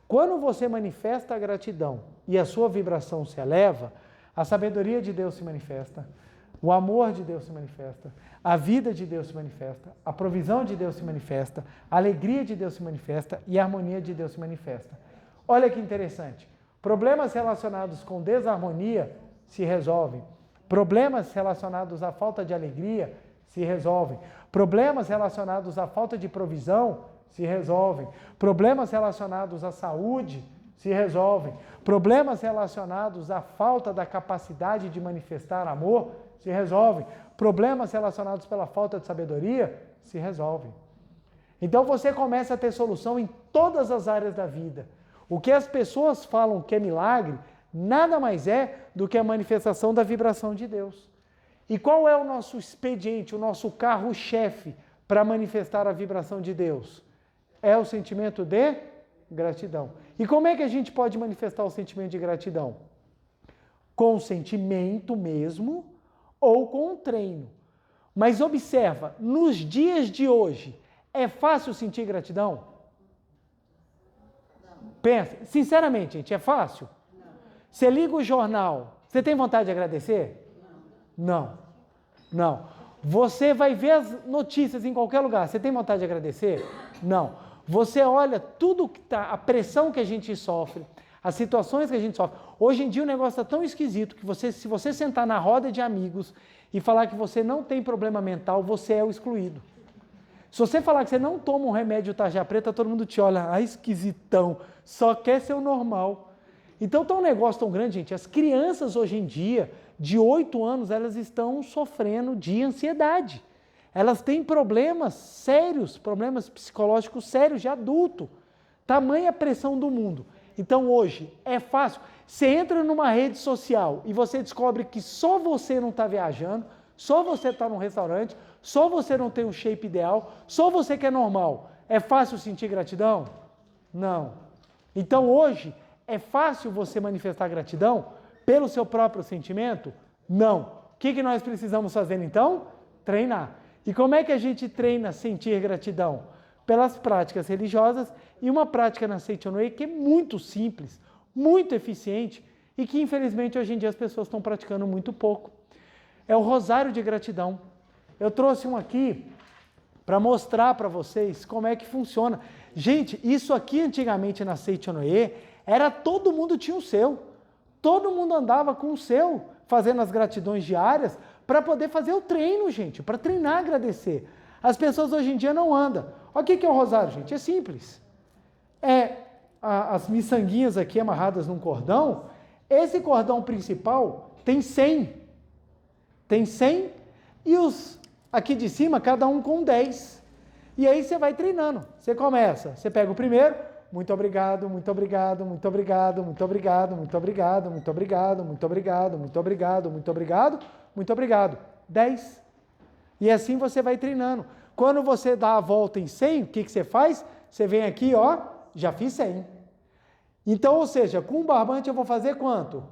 Quando você manifesta a gratidão e a sua vibração se eleva, a sabedoria de Deus se manifesta, o amor de Deus se manifesta, a vida de Deus se manifesta, a provisão de Deus se manifesta, a alegria de Deus se manifesta e a harmonia de Deus se manifesta. Olha que interessante. Problemas relacionados com desarmonia se resolvem. Problemas relacionados à falta de alegria se resolvem. Problemas relacionados à falta de provisão se resolvem. Problemas relacionados à saúde se resolvem. Problemas relacionados à falta da capacidade de manifestar amor se resolvem. Problemas relacionados pela falta de sabedoria se resolvem. Então você começa a ter solução em todas as áreas da vida. O que as pessoas falam que é milagre, nada mais é do que a manifestação da vibração de Deus. E qual é o nosso expediente, o nosso carro-chefe para manifestar a vibração de Deus? É o sentimento de gratidão. E como é que a gente pode manifestar o sentimento de gratidão? Com o sentimento mesmo ou com o treino. Mas observa, nos dias de hoje, é fácil sentir gratidão? Pensa, sinceramente, gente, é fácil? Você liga o jornal, você tem vontade de agradecer? Não. Você vai ver as notícias em qualquer lugar, você tem vontade de agradecer? Não. Você olha tudo que tá, a pressão que a gente sofre, as situações que a gente sofre. Hoje em dia o negócio está tão esquisito que se você sentar na roda de amigos e falar que você não tem problema mental, você é o excluído. Se você falar que você não toma um remédio tarja preta, todo mundo te olha, esquisitão, só quer ser o normal. Então tá um negócio tão grande, gente. As crianças hoje em dia, de 8 anos, elas estão sofrendo de ansiedade. Elas têm problemas sérios, problemas psicológicos sérios de adulto. Tamanha pressão do mundo. Então hoje é fácil. Você entra numa rede social e você descobre que só você não está viajando, só você está num restaurante, só você não tem um shape ideal, só você que é normal. É fácil sentir gratidão? Não. Então hoje é fácil você manifestar gratidão pelo seu próprio sentimento? Não. O que nós precisamos fazer então? Treinar. E como é que a gente treina sentir gratidão? Pelas práticas religiosas e uma prática na Seichonoye que é muito simples, muito eficiente e que infelizmente hoje em dia as pessoas estão praticando muito pouco. É o rosário de gratidão. Eu trouxe um aqui para mostrar para vocês como é que funciona. Gente, isso aqui antigamente na Seichonoye era todo mundo tinha o seu. Todo mundo andava com o seu, fazendo as gratidões diárias para poder fazer o treino, gente, para treinar agradecer. As pessoas hoje em dia não andam. Olha o que é o rosário, gente, é simples. É as miçanguinhas aqui amarradas num cordão. Esse cordão principal tem 100. Tem 100 e os aqui de cima, cada um com 10. E aí você vai treinando. Você começa, você pega o primeiro, Muito obrigado, muito obrigado, muito obrigado, muito obrigado, muito obrigado, muito obrigado, muito obrigado, muito obrigado, muito obrigado, muito obrigado. 10. E assim você vai treinando. Quando você dá a volta em 100, o que você faz? Você vem aqui, ó, já fiz 100. Então, ou seja, com um barbante eu vou fazer quanto?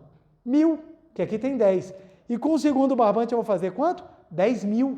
1000, que aqui tem 10. E com o segundo barbante eu vou fazer quanto? 10.000.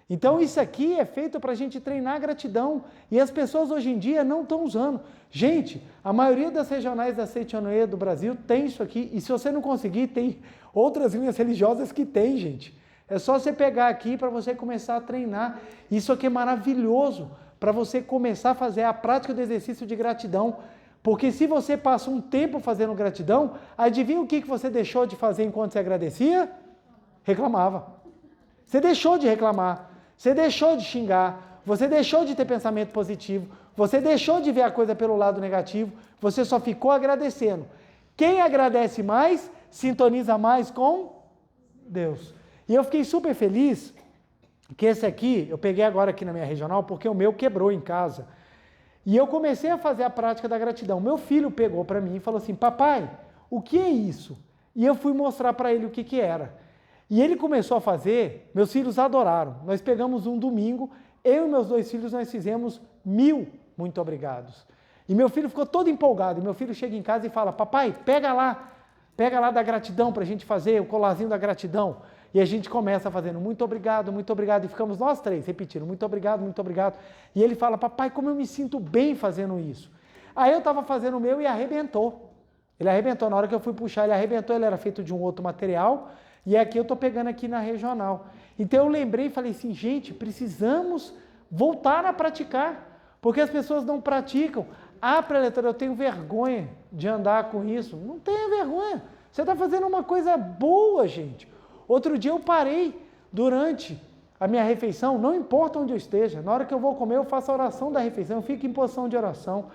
Então isso aqui é feito para a gente treinar gratidão. E as pessoas hoje em dia não estão usando. Gente, a maioria das regionais da Seitianoye do Brasil tem isso aqui. E se você não conseguir, tem outras linhas religiosas que tem, gente. É só você pegar aqui para você começar a treinar. Isso aqui é maravilhoso para você começar a fazer a prática do exercício de gratidão. Porque se você passa um tempo fazendo gratidão, adivinha o que você deixou de fazer enquanto você agradecia? Reclamava. Você deixou de reclamar, você deixou de xingar, você deixou de ter pensamento positivo, você deixou de ver a coisa pelo lado negativo, você só ficou agradecendo. Quem agradece mais, sintoniza mais com Deus. E eu fiquei super feliz que esse aqui, eu peguei agora aqui na minha regional, porque o meu quebrou em casa. E eu comecei a fazer a prática da gratidão. Meu filho pegou para mim e falou assim, papai, o que é isso? E eu fui mostrar para ele o que era. E ele começou a fazer, meus filhos adoraram. Nós pegamos um domingo, eu e meus 2 filhos, nós fizemos 1000 muito obrigados. E meu filho ficou todo empolgado. E meu filho chega em casa e fala, papai, pega lá da gratidão para a gente fazer o colarzinho da gratidão. E a gente começa fazendo muito obrigado, e ficamos nós 3 repetindo, muito obrigado, muito obrigado. E ele fala, papai, como eu me sinto bem fazendo isso. Aí eu estava fazendo o meu e arrebentou. Ele arrebentou, na hora que eu fui puxar, ele arrebentou, ele era feito de um outro material, e aqui eu estou pegando aqui na regional. Então eu lembrei e falei assim, gente, precisamos voltar a praticar, porque as pessoas não praticam. Ah, preletor, eu tenho vergonha de andar com isso. Não tenha vergonha, você está fazendo uma coisa boa, gente. Outro dia eu parei durante a minha refeição, não importa onde eu esteja, na hora que eu vou comer eu faço a oração da refeição, eu fico em posição de oração.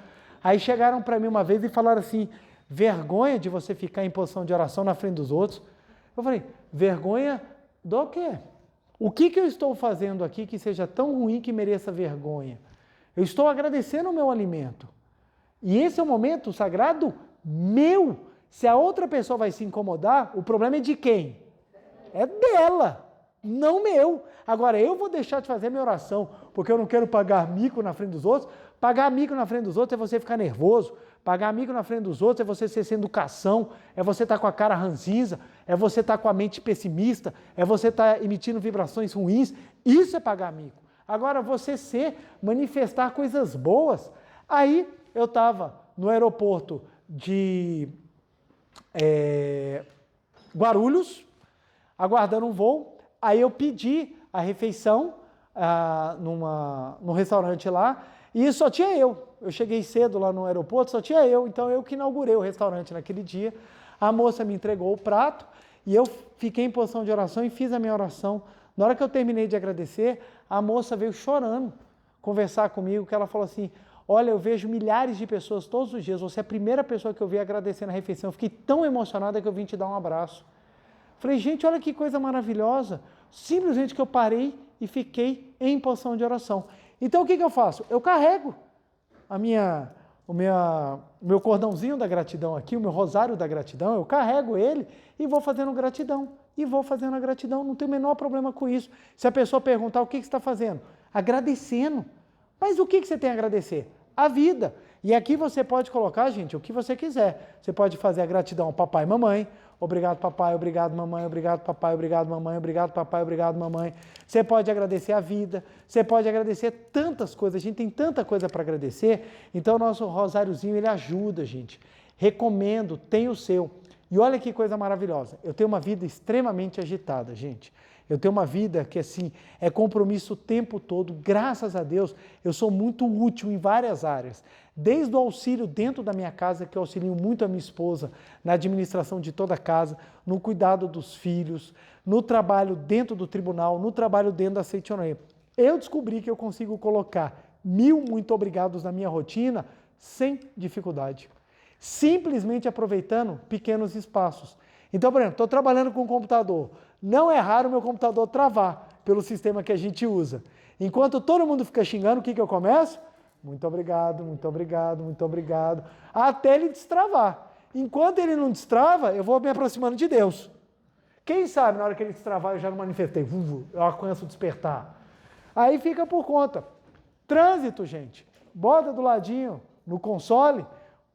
Aí chegaram para mim uma vez e falaram assim, vergonha de você ficar em posição de oração na frente dos outros. Eu falei, vergonha do quê? O que eu estou fazendo aqui que seja tão ruim que mereça vergonha? Eu estou agradecendo o meu alimento. E esse é o momento sagrado meu. Se a outra pessoa vai se incomodar, o problema é de quem? É dela, não meu. Agora, eu vou deixar de fazer minha oração, porque eu não quero pagar mico na frente dos outros. Pagar mico na frente dos outros é você ficar nervoso. Pagar mico na frente dos outros é você ser sem educação, é você estar com a cara ranzinza, é você estar com a mente pessimista, é você estar emitindo vibrações ruins. Isso é pagar mico. Agora, você manifestar coisas boas. Aí, eu estava no aeroporto de Guarulhos, aguardando um voo, aí eu pedi a refeição no restaurante lá, e só tinha eu. Eu cheguei cedo lá no aeroporto, só tinha eu, então eu que inaugurei o restaurante naquele dia. A moça me entregou o prato, e eu fiquei em posição de oração e fiz a minha oração. Na hora que eu terminei de agradecer, a moça veio chorando conversar comigo, que ela falou assim, olha, eu vejo milhares de pessoas todos os dias, você é a primeira pessoa que eu vi agradecendo a refeição, eu fiquei tão emocionada que eu vim te dar um abraço. Falei, gente, olha que coisa maravilhosa. Simplesmente que eu parei e fiquei em posição de oração. Então, o que eu faço? Eu carrego o meu cordãozinho da gratidão aqui, o meu rosário da gratidão, eu carrego ele e vou fazendo gratidão. E vou fazendo a gratidão, não tem o menor problema com isso. Se a pessoa perguntar o que você está fazendo? Agradecendo. Mas o que você tem a agradecer? A vida. E aqui você pode colocar, gente, o que você quiser. Você pode fazer a gratidão ao papai e mamãe. Obrigado, papai, obrigado, mamãe, obrigado, papai, obrigado, mamãe, obrigado, papai, obrigado, mamãe. Você pode agradecer a vida, você pode agradecer tantas coisas, a gente tem tanta coisa para agradecer, então o nosso rosáriozinho, ele ajuda, gente. Recomendo, tem o seu. E olha que coisa maravilhosa, eu tenho uma vida extremamente agitada, gente. Eu tenho uma vida que, assim, é compromisso o tempo todo. Graças a Deus, eu sou muito útil em várias áreas. Desde o auxílio dentro da minha casa, que eu auxilio muito a minha esposa, na administração de toda a casa, no cuidado dos filhos, no trabalho dentro do tribunal, no trabalho dentro da Seitianoye. Eu descobri que eu consigo colocar 1000 muito obrigados na minha rotina sem dificuldade. Simplesmente aproveitando pequenos espaços. Então, por exemplo, estou trabalhando com o computador. Não é raro o meu computador travar pelo sistema que a gente usa. Enquanto todo mundo fica xingando, o que eu começo? Muito obrigado, muito obrigado, muito obrigado. Até ele destravar. Enquanto ele não destrava, eu vou me aproximando de Deus. Quem sabe na hora que ele destravar eu já não manifestei, eu alcanço despertar. Aí fica por conta. Trânsito, gente. Bota do ladinho, no console,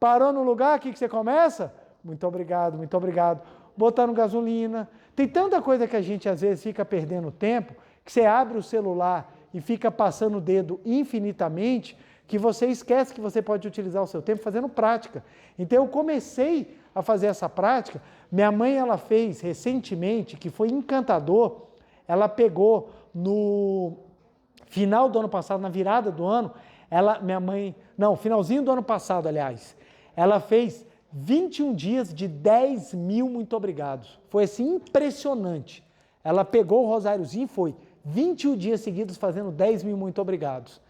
parou no lugar, o que você começa? Muito obrigado, muito obrigado. Botando gasolina. Tem tanta coisa que a gente às vezes fica perdendo tempo, que você abre o celular e fica passando o dedo infinitamente, que você esquece que você pode utilizar o seu tempo fazendo prática. Então eu comecei a fazer essa prática. Minha mãe, ela fez recentemente, que foi encantador, ela pegou no final do ano passado, na virada do ano, finalzinho do ano passado, aliás, ela fez 21 dias de 10 mil muito obrigados. Foi assim, impressionante. Ela pegou o rosáriozinho e foi 21 dias seguidos fazendo 10 mil muito obrigados.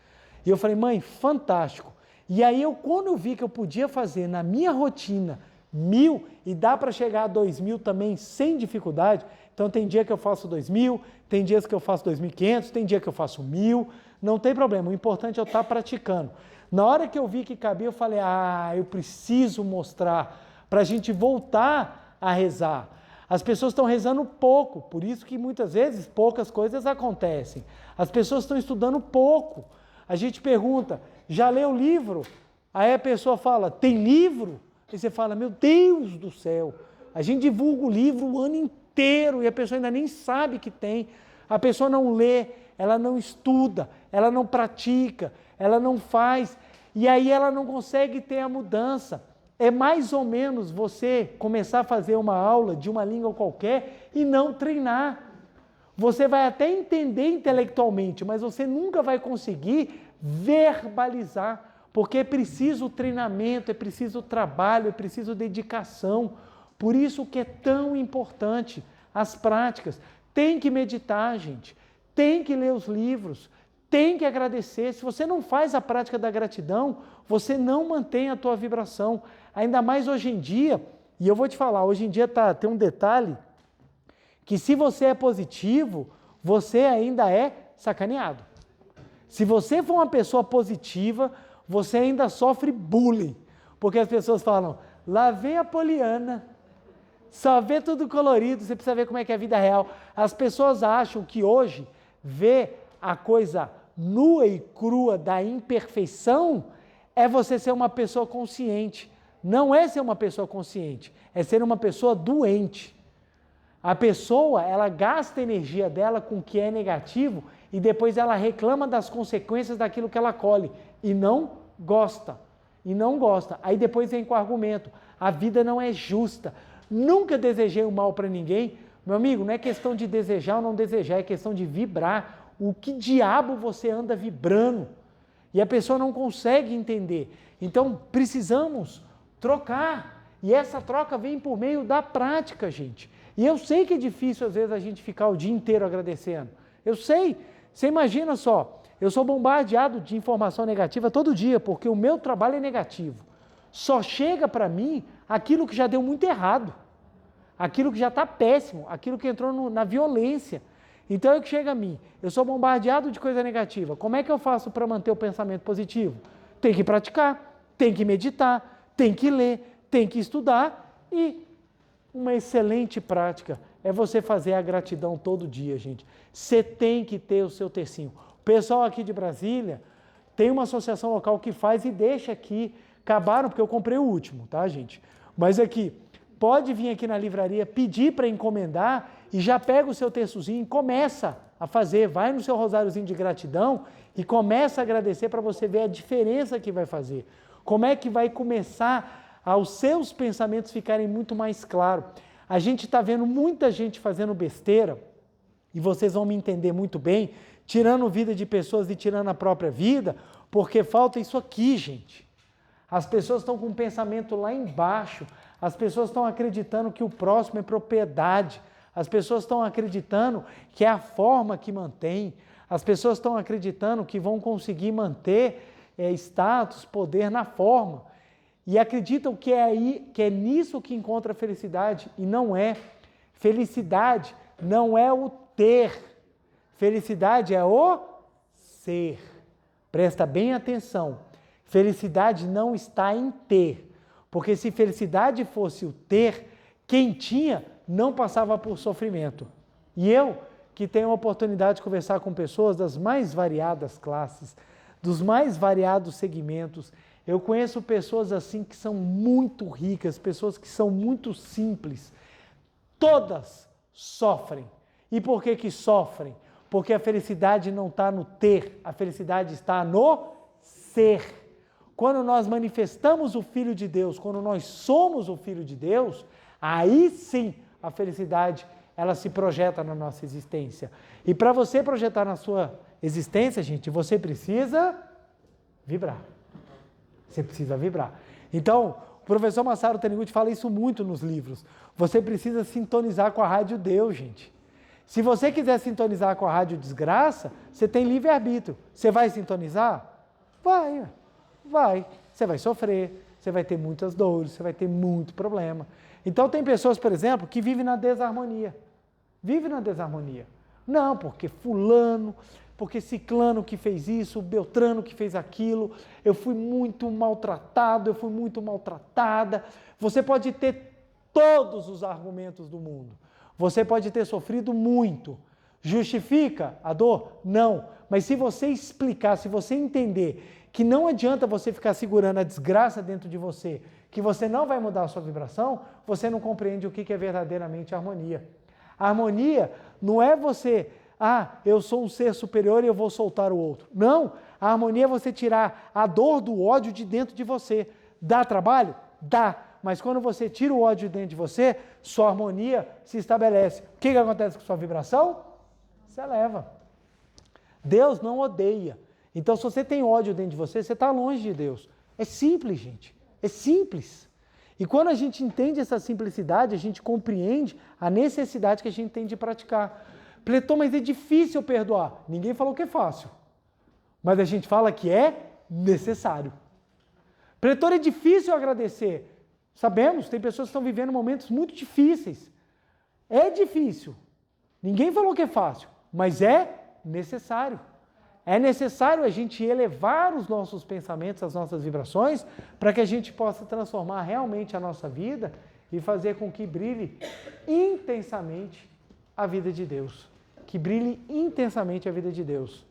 E eu falei, mãe, fantástico. E aí, quando eu vi que eu podia fazer na minha rotina 1.000 e dá para chegar a 2.000 também sem dificuldade, então tem dia que eu faço 2.000, tem dias que eu faço 2.500, tem dia que eu faço 1.000, não tem problema, o importante é eu estar praticando. Na hora que eu vi que cabia, eu falei, eu preciso mostrar para a gente voltar a rezar. As pessoas estão rezando pouco, por isso que muitas vezes poucas coisas acontecem. As pessoas estão estudando pouco. A gente pergunta, já leu o livro? Aí a pessoa fala, tem livro? Aí você fala, meu Deus do céu, a gente divulga o livro o ano inteiro e a pessoa ainda nem sabe que tem. A pessoa não lê, ela não estuda, ela não pratica, ela não faz, e aí ela não consegue ter a mudança. É mais ou menos você começar a fazer uma aula de uma língua qualquer e não treinar. Você vai até entender intelectualmente, mas você nunca vai conseguir verbalizar, porque é preciso treinamento, é preciso trabalho, é preciso dedicação. Por isso que é tão importante as práticas. Tem que meditar, gente. Tem que ler os livros. Tem que agradecer. Se você não faz a prática da gratidão, você não mantém a tua vibração. Ainda mais hoje em dia, e eu vou te falar, hoje em dia tem um detalhe, que se você é positivo, você ainda é sacaneado. Se você for uma pessoa positiva, você ainda sofre bullying, porque as pessoas falam, lá vem a Poliana, só vê tudo colorido, você precisa ver como é que é a vida real. As pessoas acham que hoje, ver a coisa nua e crua da imperfeição, é você ser uma pessoa consciente. Não é ser uma pessoa consciente, é ser uma pessoa doente. A pessoa, ela gasta a energia dela com o que é negativo e depois ela reclama das consequências daquilo que ela colhe e não gosta. Aí depois vem com o argumento, a vida não é justa. Nunca desejei o mal para ninguém. Meu amigo, não é questão de desejar ou não desejar, é questão de vibrar. O que diabo você anda vibrando? E a pessoa não consegue entender. Então, precisamos trocar. E essa troca vem por meio da prática, gente. E eu sei que é difícil, às vezes, a gente ficar o dia inteiro agradecendo. Eu sei. Você imagina só, eu sou bombardeado de informação negativa todo dia, porque o meu trabalho é negativo. Só chega para mim aquilo que já deu muito errado. Aquilo que já está péssimo, aquilo que entrou na violência. Então é o que chega a mim. Eu sou bombardeado de coisa negativa. Como é que eu faço para manter o pensamento positivo? Tem que praticar, tem que meditar, tem que ler, tem que estudar e uma excelente prática é você fazer a gratidão todo dia, gente. Você tem que ter o seu tercinho. O pessoal aqui de Brasília tem uma associação local que faz e deixa aqui. Acabaram porque eu comprei o último, tá, gente? Mas aqui, pode vir aqui na livraria, pedir para encomendar e já pega o seu terçozinho e começa a fazer. Vai no seu rosáriozinho de gratidão e começa a agradecer para você ver a diferença que vai fazer. Como é que vai começar aos seus pensamentos ficarem muito mais claros. A gente está vendo muita gente fazendo besteira, e vocês vão me entender muito bem, tirando vida de pessoas e tirando a própria vida, porque falta isso aqui, gente. As pessoas estão com o pensamento lá embaixo, as pessoas estão acreditando que o próximo é propriedade, as pessoas estão acreditando que é a forma que mantém, as pessoas estão acreditando que vão conseguir manter status, poder na forma. E acreditam que é nisso que encontra a felicidade, e não é. Felicidade não é o ter, felicidade é o ser. Presta bem atenção. Felicidade não está em ter, porque se felicidade fosse o ter, quem tinha não passava por sofrimento. E eu, que tenho a oportunidade de conversar com pessoas das mais variadas classes, dos mais variados segmentos, eu conheço pessoas assim que são muito ricas, pessoas que são muito simples. Todas sofrem. E por que que sofrem? Porque a felicidade não está no ter, a felicidade está no ser. Quando nós manifestamos o Filho de Deus, quando nós somos o Filho de Deus, aí sim a felicidade ela se projeta na nossa existência. E para você projetar na sua existência, gente, você precisa vibrar. Você precisa vibrar. Então, o professor Masaru Taniguchi fala isso muito nos livros. Você precisa sintonizar com a rádio Deus, gente. Se você quiser sintonizar com a rádio desgraça, você tem livre-arbítrio. Você vai sintonizar? Vai. Você vai sofrer, você vai ter muitas dores, você vai ter muito problema. Então tem pessoas, por exemplo, que vivem na desarmonia. Não, porque fulano, porque ciclano que fez isso, beltrano que fez aquilo, eu fui muito maltratado, eu fui muito maltratada. Você pode ter todos os argumentos do mundo. Você pode ter sofrido muito. Justifica a dor? Não. Mas se você explicar, se você entender que não adianta você ficar segurando a desgraça dentro de você, que você não vai mudar a sua vibração, você não compreende o que é verdadeiramente harmonia. A harmonia não é você, eu sou um ser superior e eu vou soltar o outro. Não, a harmonia é você tirar a dor do ódio de dentro de você. Dá trabalho? Dá. Mas quando você tira o ódio de dentro de você, sua harmonia se estabelece. O que acontece com sua vibração? Se eleva. Deus não odeia. Então, se você tem ódio dentro de você, você está longe de Deus. É simples, gente. É simples. E quando a gente entende essa simplicidade, a gente compreende a necessidade que a gente tem de praticar. Pletor, mas é difícil perdoar. Ninguém falou que é fácil. Mas a gente fala que é necessário. Pletor, é difícil agradecer. Sabemos, tem pessoas que estão vivendo momentos muito difíceis. É difícil. Ninguém falou que é fácil, mas é necessário. É necessário a gente elevar os nossos pensamentos, as nossas vibrações, para que a gente possa transformar realmente a nossa vida e fazer com que brilhe intensamente a vida de Deus. Que brilhe intensamente a vida de Deus.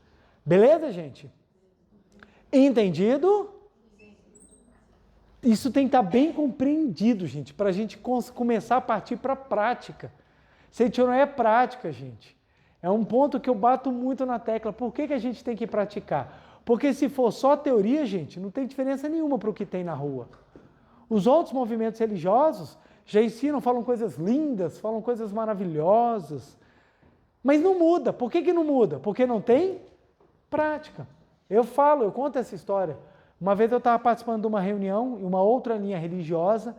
Beleza, gente? Entendido? Isso tem que estar bem compreendido, gente, para a gente começar a partir para a prática. Sentir não é prática, gente. É um ponto que eu bato muito na tecla. Por que a gente tem que praticar? Porque se for só teoria, gente, não tem diferença nenhuma para o que tem na rua. Os outros movimentos religiosos já ensinam, falam coisas lindas, falam coisas maravilhosas, mas não muda. Por que não muda? Porque não tem prática. Eu conto essa história. Uma vez eu estava participando de uma reunião em uma outra linha religiosa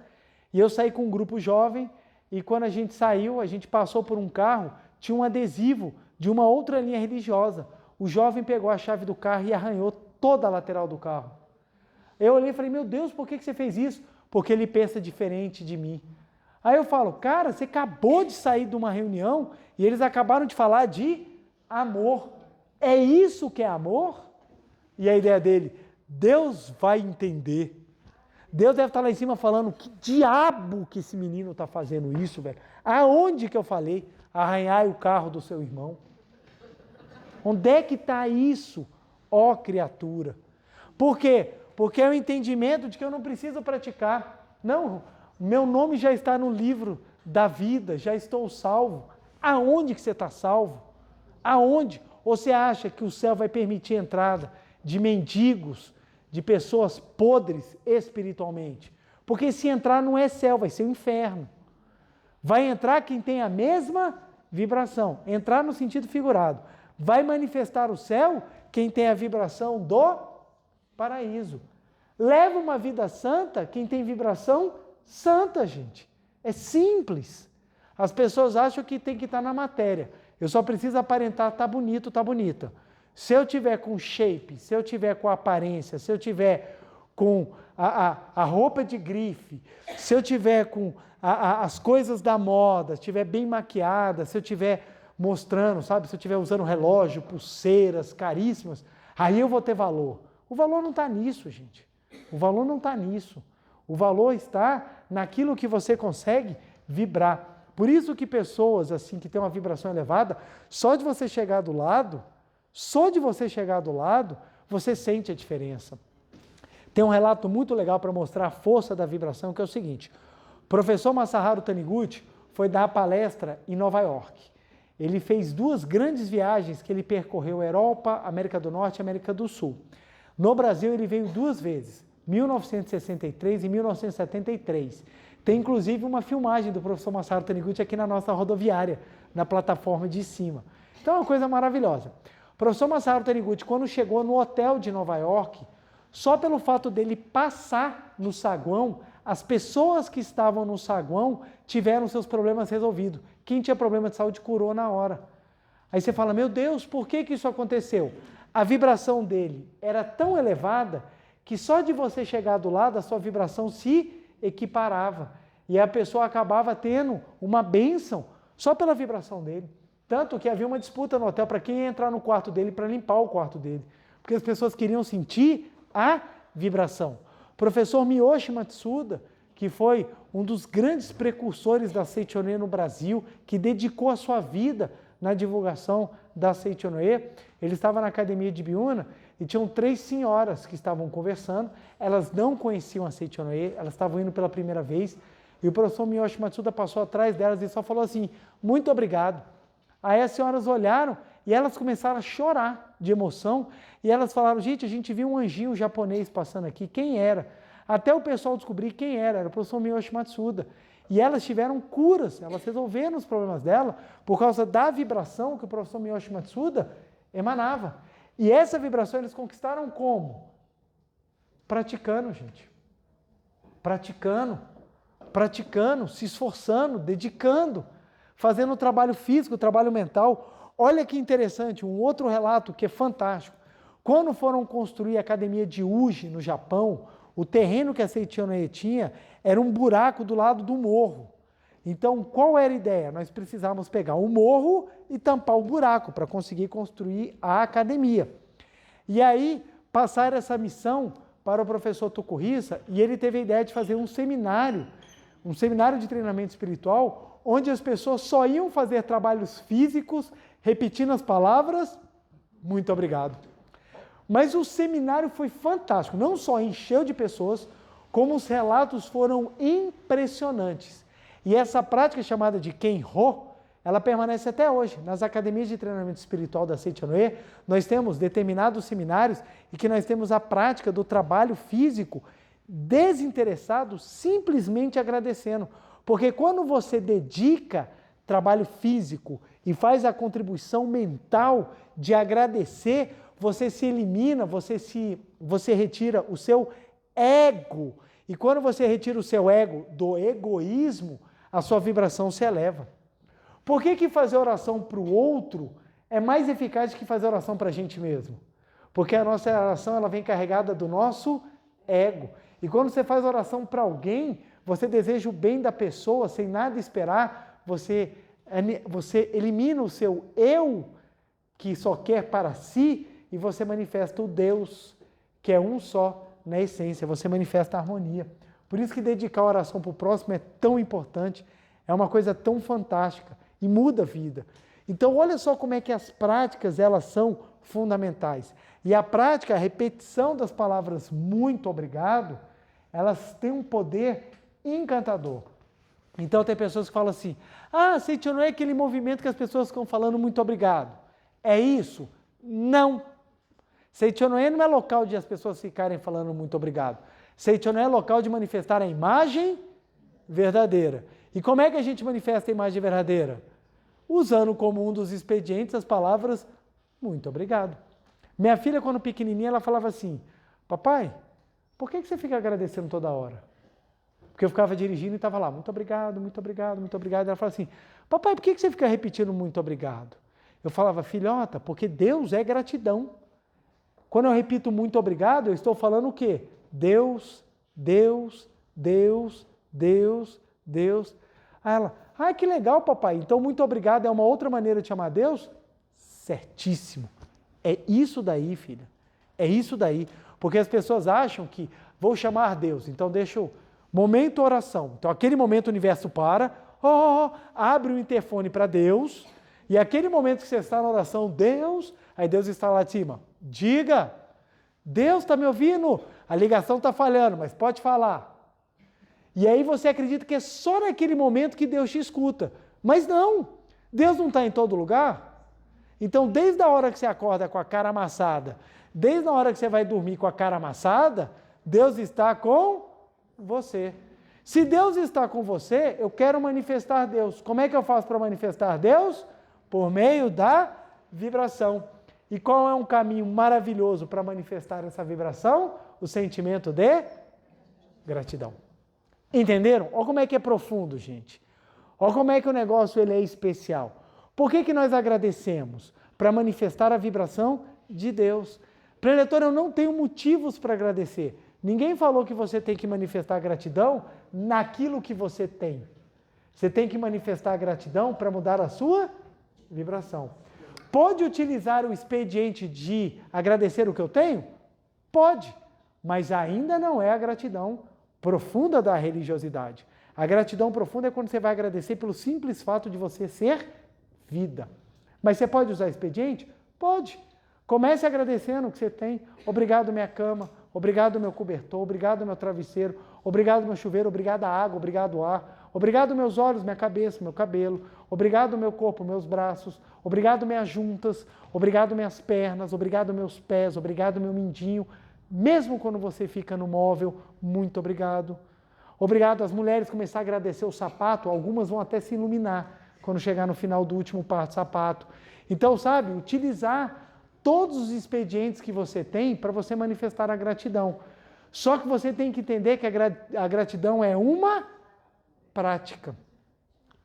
e eu saí com um grupo jovem e quando a gente saiu, a gente passou por um carro, tinha um adesivo de uma outra linha religiosa. O jovem pegou a chave do carro e arranhou toda a lateral do carro. Eu olhei e falei, meu Deus, por que você fez isso? Porque ele pensa diferente de mim. Aí eu falo, cara, você acabou de sair de uma reunião e eles acabaram de falar de amor. É isso que é amor? E a ideia dele, Deus vai entender. Deus deve estar lá em cima falando, que diabo que esse menino está fazendo isso, velho? Aonde que eu falei? Arranhar o carro do seu irmão. Onde é que está isso, ó criatura? Por quê? Porque é o entendimento de que eu não preciso praticar. Não, meu nome já está no livro da vida, já estou salvo. Aonde que você está salvo? Aonde? Ou você acha que o céu vai permitir a entrada de mendigos, de pessoas podres espiritualmente? Porque se entrar não é céu, vai ser o inferno. Vai entrar quem tem a mesma vibração. Entrar no sentido figurado. Vai manifestar o céu quem tem a vibração do paraíso. Leva uma vida santa quem tem vibração santa, gente. É simples. As pessoas acham que tem que estar na matéria. Eu só preciso aparentar, tá bonito, tá bonita. Se eu tiver com shape, se eu tiver com aparência, se eu tiver com a roupa de grife, se eu tiver com as coisas da moda, se estiver bem maquiada, se eu estiver mostrando, sabe, se eu estiver usando relógio, pulseiras caríssimas, aí eu vou ter valor. O valor não está nisso, gente. O valor não está nisso. O valor está naquilo que você consegue vibrar. Por isso que pessoas assim que têm uma vibração elevada, só de você chegar do lado, você sente a diferença. Tem um relato muito legal para mostrar a força da vibração, que é o seguinte. O professor Masaharu Taniguchi foi dar palestra em Nova York. Ele fez 2 grandes viagens que ele percorreu Europa, América do Norte e América do Sul. No Brasil ele veio 2 vezes, 1963 e 1973. Tem inclusive uma filmagem do professor Masaharu Taniguchi aqui na nossa rodoviária, na plataforma de cima. Então é uma coisa maravilhosa. O professor Masaharu Taniguchi, quando chegou no hotel de Nova York, só pelo fato dele passar no saguão, as pessoas que estavam no saguão tiveram seus problemas resolvidos. Quem tinha problema de saúde curou na hora. Aí você fala, meu Deus, por que isso aconteceu? A vibração dele era tão elevada que só de você chegar do lado, a sua vibração se equiparava. E a pessoa acabava tendo uma bênção só pela vibração dele. Tanto que havia uma disputa no hotel para quem ia entrar no quarto dele para limpar o quarto dele. Porque as pessoas queriam sentir a vibração. O professor Miyoshi Matsuda, que foi um dos grandes precursores da Seichonoye no Brasil, que dedicou a sua vida na divulgação da Seichonoye, ele estava na academia de Biúna e tinham 3 senhoras que estavam conversando, elas não conheciam a Seichonoye, elas estavam indo pela primeira vez, e o professor Miyoshi Matsuda passou atrás delas e só falou assim, muito obrigado. Aí as senhoras olharam e elas começaram a chorar de emoção e elas falaram, gente, a gente viu um anjinho japonês passando aqui, quem era? Até o pessoal descobrir quem era o professor Miyoshi Matsuda. E elas tiveram curas, elas resolveram os problemas dela por causa da vibração que o professor Miyoshi Matsuda emanava. E essa vibração eles conquistaram como? Praticando, gente. Praticando, se esforçando, dedicando, fazendo o trabalho físico, o trabalho mental. Olha que interessante, um outro relato que é fantástico. Quando foram construir a academia de Uji, no Japão, o terreno que a Seichonoye tinha era um buraco do lado do morro. Então, qual era a ideia? Nós precisávamos pegar o morro e tampar o buraco para conseguir construir a academia. E aí, passaram essa missão para o professor Tokuhisa e ele teve a ideia de fazer um seminário de treinamento espiritual, onde as pessoas só iam fazer trabalhos físicos, repetindo as palavras, muito obrigado. Mas o seminário foi fantástico, não só encheu de pessoas, como os relatos foram impressionantes. E essa prática chamada de Kenho, ela permanece até hoje. Nas academias de treinamento espiritual da Seichonoye, nós temos determinados seminários e que nós temos a prática do trabalho físico desinteressado, simplesmente agradecendo. Porque quando você dedica trabalho físico e faz a contribuição mental de agradecer, você se elimina, você retira o seu ego. E quando você retira o seu ego do egoísmo, a sua vibração se eleva. Por que fazer oração para o outro é mais eficaz do que fazer oração para a gente mesmo? Porque a nossa oração ela vem carregada do nosso ego. E quando você faz oração para alguém, você deseja o bem da pessoa sem nada esperar, você elimina o seu eu, que só quer para si, e você manifesta o Deus, que é um só na essência, você manifesta a harmonia. Por isso que dedicar a oração para o próximo é tão importante, é uma coisa tão fantástica e muda a vida. Então olha só como é que as práticas elas são fundamentais. E a prática, a repetição das palavras muito obrigado, elas têm um poder encantador. Então tem pessoas que falam assim, Seichonoye é aquele movimento que as pessoas ficam falando muito obrigado. É isso? Não. Seichonoye não é local de as pessoas ficarem falando muito obrigado. Seichonoye é local de manifestar a imagem verdadeira. E como é que a gente manifesta a imagem verdadeira? Usando como um dos expedientes as palavras muito obrigado. Minha filha, quando pequenininha, ela falava assim, papai, por que você fica agradecendo toda hora? Porque eu ficava dirigindo e estava lá, muito obrigado, muito obrigado, muito obrigado. Ela falava assim, papai, por que você fica repetindo muito obrigado? Eu falava, filhota, porque Deus é gratidão. Quando eu repito muito obrigado, eu estou falando o quê? Deus, Deus, Deus, Deus, Deus. Aí ela, que legal, papai, então muito obrigado é uma outra maneira de chamar Deus? Certíssimo. É isso daí, filha. É isso daí. Porque as pessoas acham que vou chamar Deus, então deixa o momento oração. Então aquele momento o universo para, abre o interfone para Deus, e aquele momento que você está na oração, Deus, aí Deus está lá de cima. Diga, Deus está me ouvindo, a ligação está falhando, mas pode falar. E aí você acredita que é só naquele momento que Deus te escuta. Mas não, Deus não está em todo lugar. Então, desde a hora que você acorda com a cara amassada, desde a hora que você vai dormir com a cara amassada, Deus está com você. Se Deus está com você, eu quero manifestar Deus. Como é que eu faço para manifestar Deus? Por meio da vibração. E qual é um caminho maravilhoso para manifestar essa vibração? O sentimento de gratidão. Entenderam? Olha como é que é profundo, gente. Olha como é que o negócio ele é especial. Por que nós agradecemos? Para manifestar a vibração de Deus. Preletor, eu não tenho motivos para agradecer. Ninguém falou que você tem que manifestar gratidão naquilo que você tem. Você tem que manifestar a gratidão para mudar a sua vibração. Pode utilizar o expediente de agradecer o que eu tenho? Pode, mas ainda não é a gratidão profunda da religiosidade. A gratidão profunda é quando você vai agradecer pelo simples fato de você ser vida. Mas você pode usar expediente? Pode. Comece agradecendo o que você tem. Obrigado, minha cama. Obrigado, meu cobertor. Obrigado, meu travesseiro. Obrigado, meu chuveiro. Obrigado, a água. Obrigado, o ar. Obrigado, meus olhos, minha cabeça, meu cabelo. Obrigado, meu corpo, meus braços. Obrigado, minhas juntas. Obrigado, minhas pernas. Obrigado, meus pés. Obrigado, meu mindinho. Mesmo quando você fica no móvel, muito obrigado. Obrigado, as mulheres começar a agradecer o sapato, algumas vão até se iluminar quando chegar no final do último par de sapato. Então, sabe, utilizar todos os expedientes que você tem para você manifestar a gratidão. Só que você tem que entender que a gratidão é uma prática.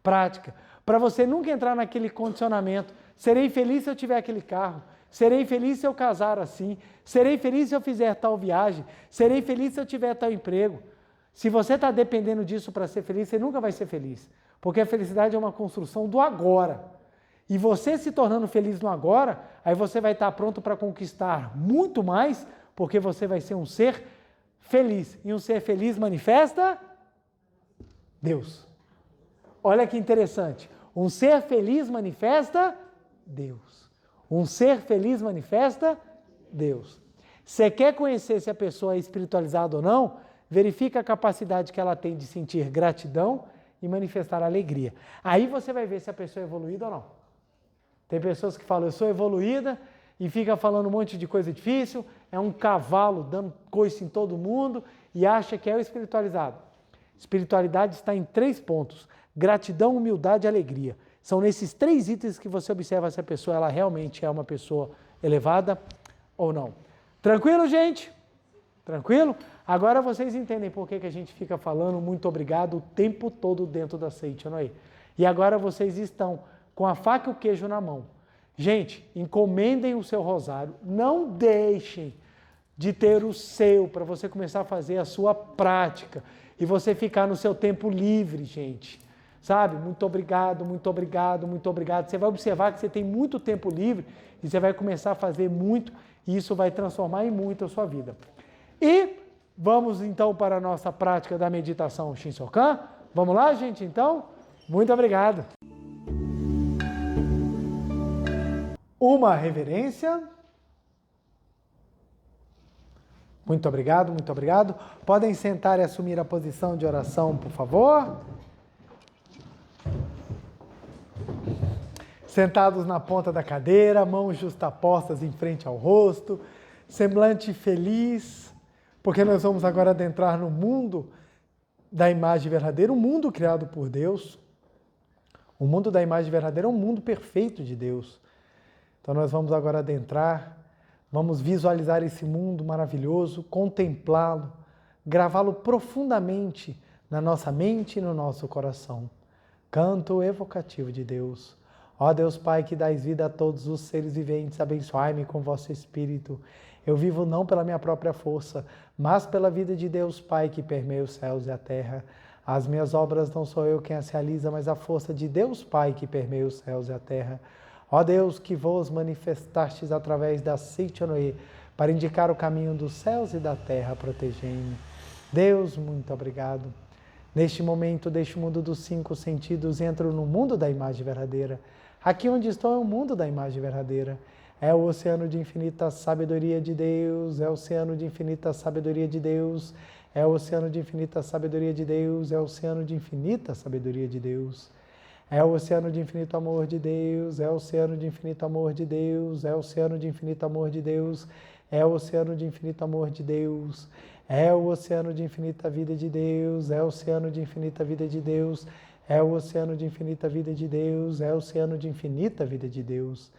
Prática. Para você nunca entrar naquele condicionamento. Serei feliz se eu tiver aquele carro. Serei feliz se eu casar assim. Serei feliz se eu fizer tal viagem. Serei feliz se eu tiver tal emprego. Se você está dependendo disso para ser feliz, você nunca vai ser feliz. Porque a felicidade é uma construção do agora. E você se tornando feliz no agora, aí você vai estar pronto para conquistar muito mais, porque você vai ser um ser feliz. E um ser feliz manifesta Deus. Olha que interessante. Um ser feliz manifesta Deus. Um ser feliz manifesta Deus. Você quer conhecer se a pessoa é espiritualizada ou não? Verifica a capacidade que ela tem de sentir gratidão e manifestar alegria. Aí você vai ver se a pessoa é evoluída ou não. Tem pessoas que falam, eu sou evoluída e fica falando um monte de coisa difícil, é um cavalo dando coice em todo mundo e acha que é o espiritualizado. Espiritualidade está em 3 pontos. Gratidão, humildade e alegria. São nesses 3 itens que você observa se a pessoa ela realmente é uma pessoa elevada ou não. Tranquilo, gente? Tranquilo? Agora vocês entendem por que a gente fica falando muito obrigado o tempo todo dentro da Seite, não é? E agora vocês estão com a faca e o queijo na mão. Gente, encomendem o seu rosário. Não deixem de ter o seu para você começar a fazer a sua prática e você ficar no seu tempo livre, gente. Sabe? Muito obrigado, muito obrigado, muito obrigado. Você vai observar que você tem muito tempo livre e você vai começar a fazer muito e isso vai transformar em muito a sua vida. E vamos então para a nossa prática da meditação Shinsokan. Vamos lá, gente, então? Muito obrigado. Uma reverência. Muito obrigado, muito obrigado. Podem sentar e assumir a posição de oração, por favor. Sentados na ponta da cadeira, mãos justapostas em frente ao rosto, semblante feliz, porque nós vamos agora adentrar no mundo da imagem verdadeira, um mundo criado por Deus. O mundo da imagem verdadeira é um mundo perfeito de Deus. Então nós vamos agora adentrar, vamos visualizar esse mundo maravilhoso, contemplá-lo, gravá-lo profundamente na nossa mente e no nosso coração. Canto evocativo de Deus. Ó Deus Pai, que dás vida a todos os seres viventes, abençoai-me com vosso Espírito. Eu vivo não pela minha própria força, mas pela vida de Deus Pai, que permeia os céus e a terra. As minhas obras não sou eu quem as realiza, mas a força de Deus Pai, que permeia os céus e a terra. Ó Deus, que vos manifestastes através da Seite Noé, para indicar o caminho dos céus e da terra, protegei-me. Deus, muito obrigado. Neste momento, deste mundo dos 5 sentidos, entro no mundo da imagem verdadeira. Aqui onde estou é o mundo da imagem verdadeira. É o oceano de infinita sabedoria de Deus, é o oceano de infinita sabedoria de Deus, é o oceano de infinita sabedoria de Deus, é o oceano de infinita sabedoria de Deus. É o oceano de infinito amor de Deus, é o oceano de infinito amor de Deus, é o oceano de infinito amor de Deus, é o oceano de infinito amor de Deus, é o oceano de infinita vida de Deus, é o oceano de infinita vida de Deus, é o oceano de infinita vida de Deus, é o oceano de infinita vida de Deus,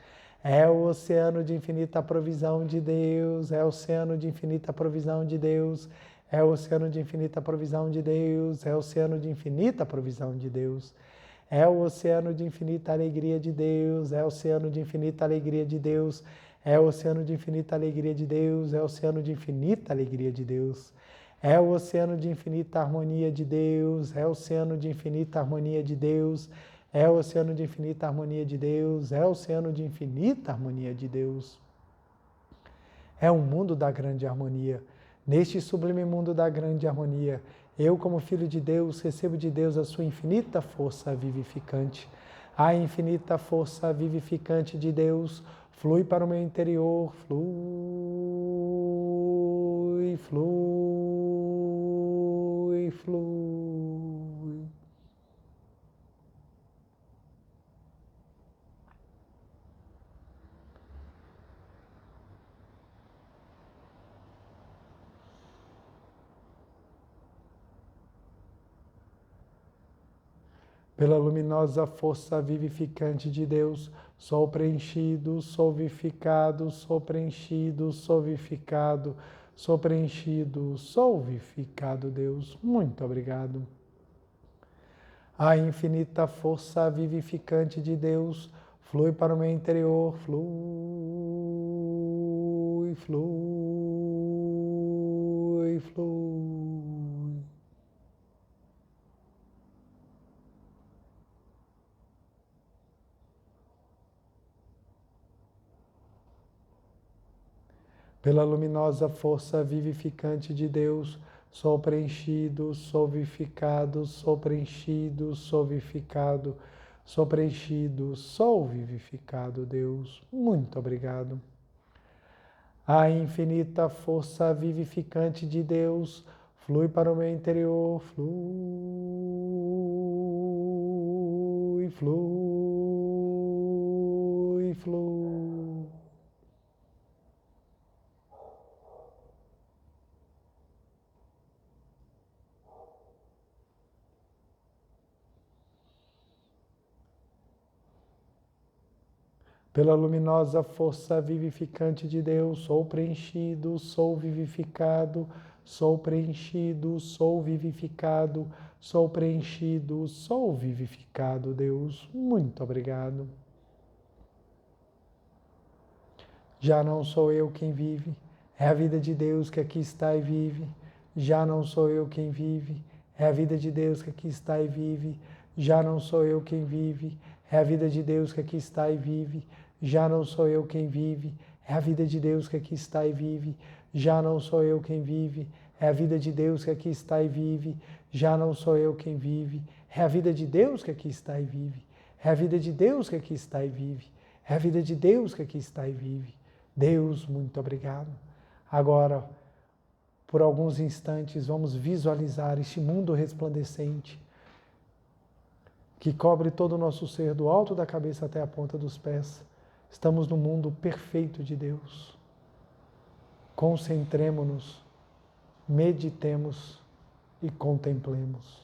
é o oceano de infinita provisão de Deus, é o oceano de infinita provisão de Deus, é o oceano de infinita provisão de Deus, é o oceano de infinita provisão de Deus. É o oceano de infinita alegria de Deus, é o oceano de infinita alegria de Deus, é o oceano de infinita alegria de Deus, é o oceano de infinita alegria de Deus. É o oceano de infinita harmonia de Deus, é o oceano de infinita harmonia de Deus, é o oceano de infinita harmonia de Deus, é o oceano de infinita harmonia de Deus. É um mundo da grande harmonia. Neste sublime mundo da grande harmonia, eu, como filho de Deus, recebo de Deus a sua infinita força vivificante. A infinita força vivificante de Deus flui para o meu interior, flui, flui, flui. Pela luminosa força vivificante de Deus, sou preenchido, sou vivificado, sou preenchido, sou vivificado, sou preenchido, sou vivificado, Deus. Muito obrigado. A infinita força vivificante de Deus flui para o meu interior, flui, flui, flui. Pela luminosa força vivificante de Deus, sou preenchido, sou vivificado, sou preenchido, sou vivificado, sou preenchido, sou vivificado, Deus. Muito obrigado. A infinita força vivificante de Deus flui para o meu interior, flui, flui, flui. Pela luminosa força vivificante de Deus, sou preenchido, sou vivificado, sou preenchido, sou vivificado, sou preenchido, sou vivificado, Deus. Muito obrigado. Já não sou eu quem vive, é a vida de Deus que aqui está e vive. Já não sou eu quem vive, é a vida de Deus que aqui está e vive. Já não sou eu quem vive, é a vida de Deus que aqui está e vive. Já não sou eu quem vive, é a vida de Deus que aqui está e vive. Já não sou eu quem vive, é a vida de Deus que aqui está e vive. Já não sou eu quem vive, é a vida de Deus que aqui está e vive. É a vida de Deus que aqui está e vive. É a vida de Deus que aqui está e vive. Deus, muito obrigado. Agora, por alguns instantes, vamos visualizar este mundo resplandecente que cobre todo o nosso ser, do alto da cabeça até a ponta dos pés. Estamos no mundo perfeito de Deus. Concentremo-nos, meditemos e contemplemos.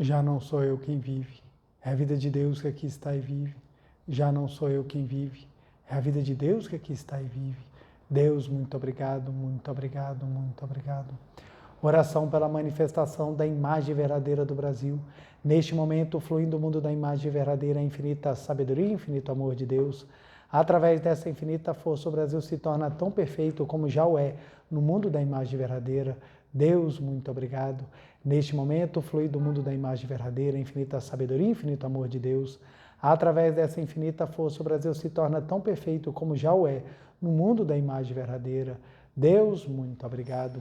Já não sou eu quem vive, é a vida de Deus que aqui está e vive. Já não sou eu quem vive, é a vida de Deus que aqui está e vive. Deus, muito obrigado, muito obrigado, muito obrigado. Oração pela manifestação da imagem verdadeira do Brasil. Neste momento, flui do mundo da imagem verdadeira a infinita sabedoria e infinito amor de Deus. Através dessa infinita força, o Brasil se torna tão perfeito como já o é no mundo da imagem verdadeira. Deus, muito obrigado. Neste momento, flui do mundo da imagem verdadeira a infinita sabedoria e infinito amor de Deus. Através dessa infinita força, o Brasil se torna tão perfeito como já o é no mundo da imagem verdadeira. Deus, muito obrigado.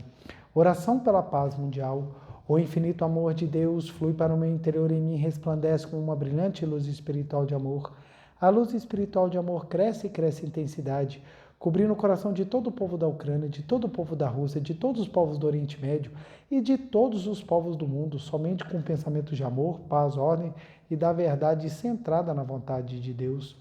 Oração pela paz mundial. O infinito amor de Deus flui para o meu interior e em mim resplandece como uma brilhante luz espiritual de amor. A luz espiritual de amor cresce e cresce em intensidade, cobrindo o coração de todo o povo da Ucrânia, de todo o povo da Rússia, de todos os povos do Oriente Médio e de todos os povos do mundo, somente com pensamento de amor, paz, ordem e da verdade centrada na vontade de Deus.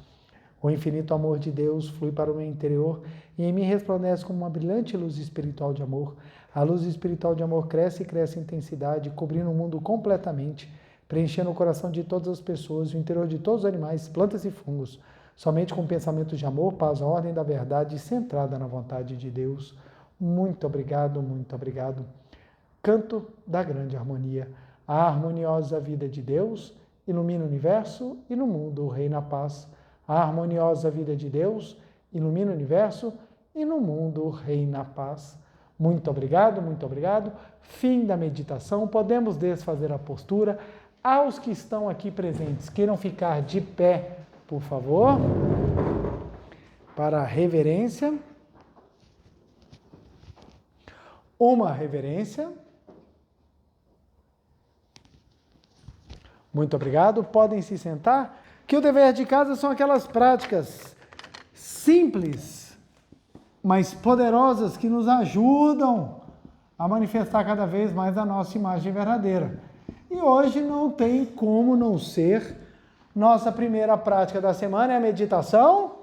O infinito amor de Deus flui para o meu interior e em mim resplandece como uma brilhante luz espiritual de amor. A luz espiritual de amor cresce e cresce em intensidade, cobrindo o mundo completamente, preenchendo o coração de todas as pessoas, o interior de todos os animais, plantas e fungos, somente com pensamentos de amor, paz, ordem da verdade centrada na vontade de Deus. Muito obrigado, muito obrigado. Canto da grande harmonia. A harmoniosa vida de Deus ilumina o universo e no mundo reina a paz. A harmoniosa vida de Deus ilumina o universo e no mundo reina a paz. Muito obrigado, muito obrigado. Fim da meditação. Podemos desfazer a postura. Aos que estão aqui presentes, queiram ficar de pé, por favor, para a reverência. Uma reverência. Muito obrigado. Podem se sentar. Que o dever de casa são aquelas práticas simples, mas poderosas que nos ajudam a manifestar cada vez mais a nossa imagem verdadeira. E hoje não tem como não ser nossa primeira prática da semana é a meditação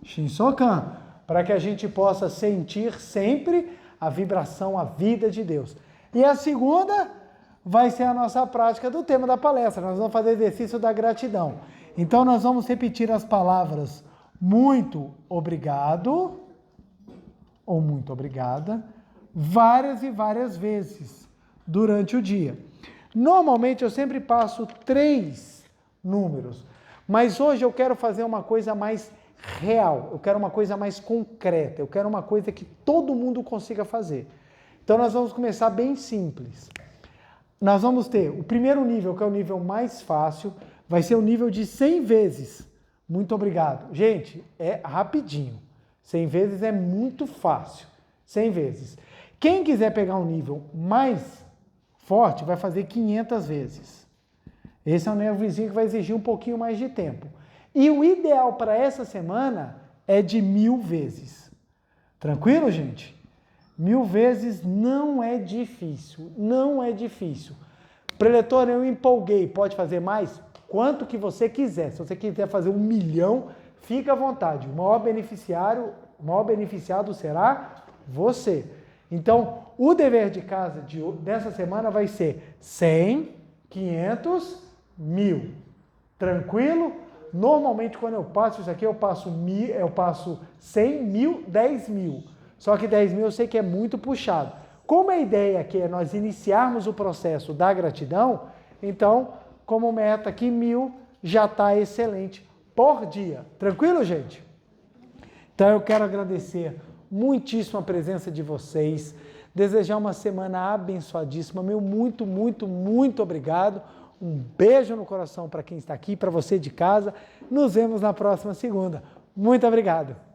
Shinsokan, para que a gente possa sentir sempre a vibração, a vida de Deus. E a segunda vai ser a nossa prática do tema da palestra. Nós vamos fazer exercício da gratidão. Então nós vamos repetir as palavras muito obrigado ou muito obrigada várias e várias vezes durante o dia. Normalmente eu sempre passo 3 números, mas hoje eu quero fazer uma coisa mais real, eu quero uma coisa mais concreta, eu quero uma coisa que todo mundo consiga fazer. Então nós vamos começar bem simples. Nós vamos ter o primeiro nível, que é o nível mais fácil, vai ser o nível de 100 vezes. Muito obrigado. Gente, é rapidinho. 100 vezes é muito fácil. 100 vezes. Quem quiser pegar um nível mais forte, vai fazer 500 vezes. Esse é um nívelzinho que vai exigir um pouquinho mais de tempo. E o ideal para essa semana é de 1000 vezes. Tranquilo, gente? 1000 vezes não é difícil. Não é difícil. Preletor, eu empolguei. Pode fazer mais? Quanto que você quiser. Se você quiser fazer 1 milhão, fica à vontade. O maior beneficiado será você. Então, o dever de casa dessa semana vai ser 100, 500, 1000. Tranquilo? Normalmente, quando eu passo isso aqui, eu passo 100, 1000, 10.000. Só que 10.000 eu sei que é muito puxado. Como a ideia aqui é nós iniciarmos o processo da gratidão, então, como meta aqui, 1000 já está excelente por dia. Tranquilo, gente? Então, eu quero agradecer muitíssimo a presença de vocês, desejar uma semana abençoadíssima. Meu muito, muito, muito obrigado. Um beijo no coração para quem está aqui, para você de casa. Nos vemos na próxima segunda. Muito obrigado.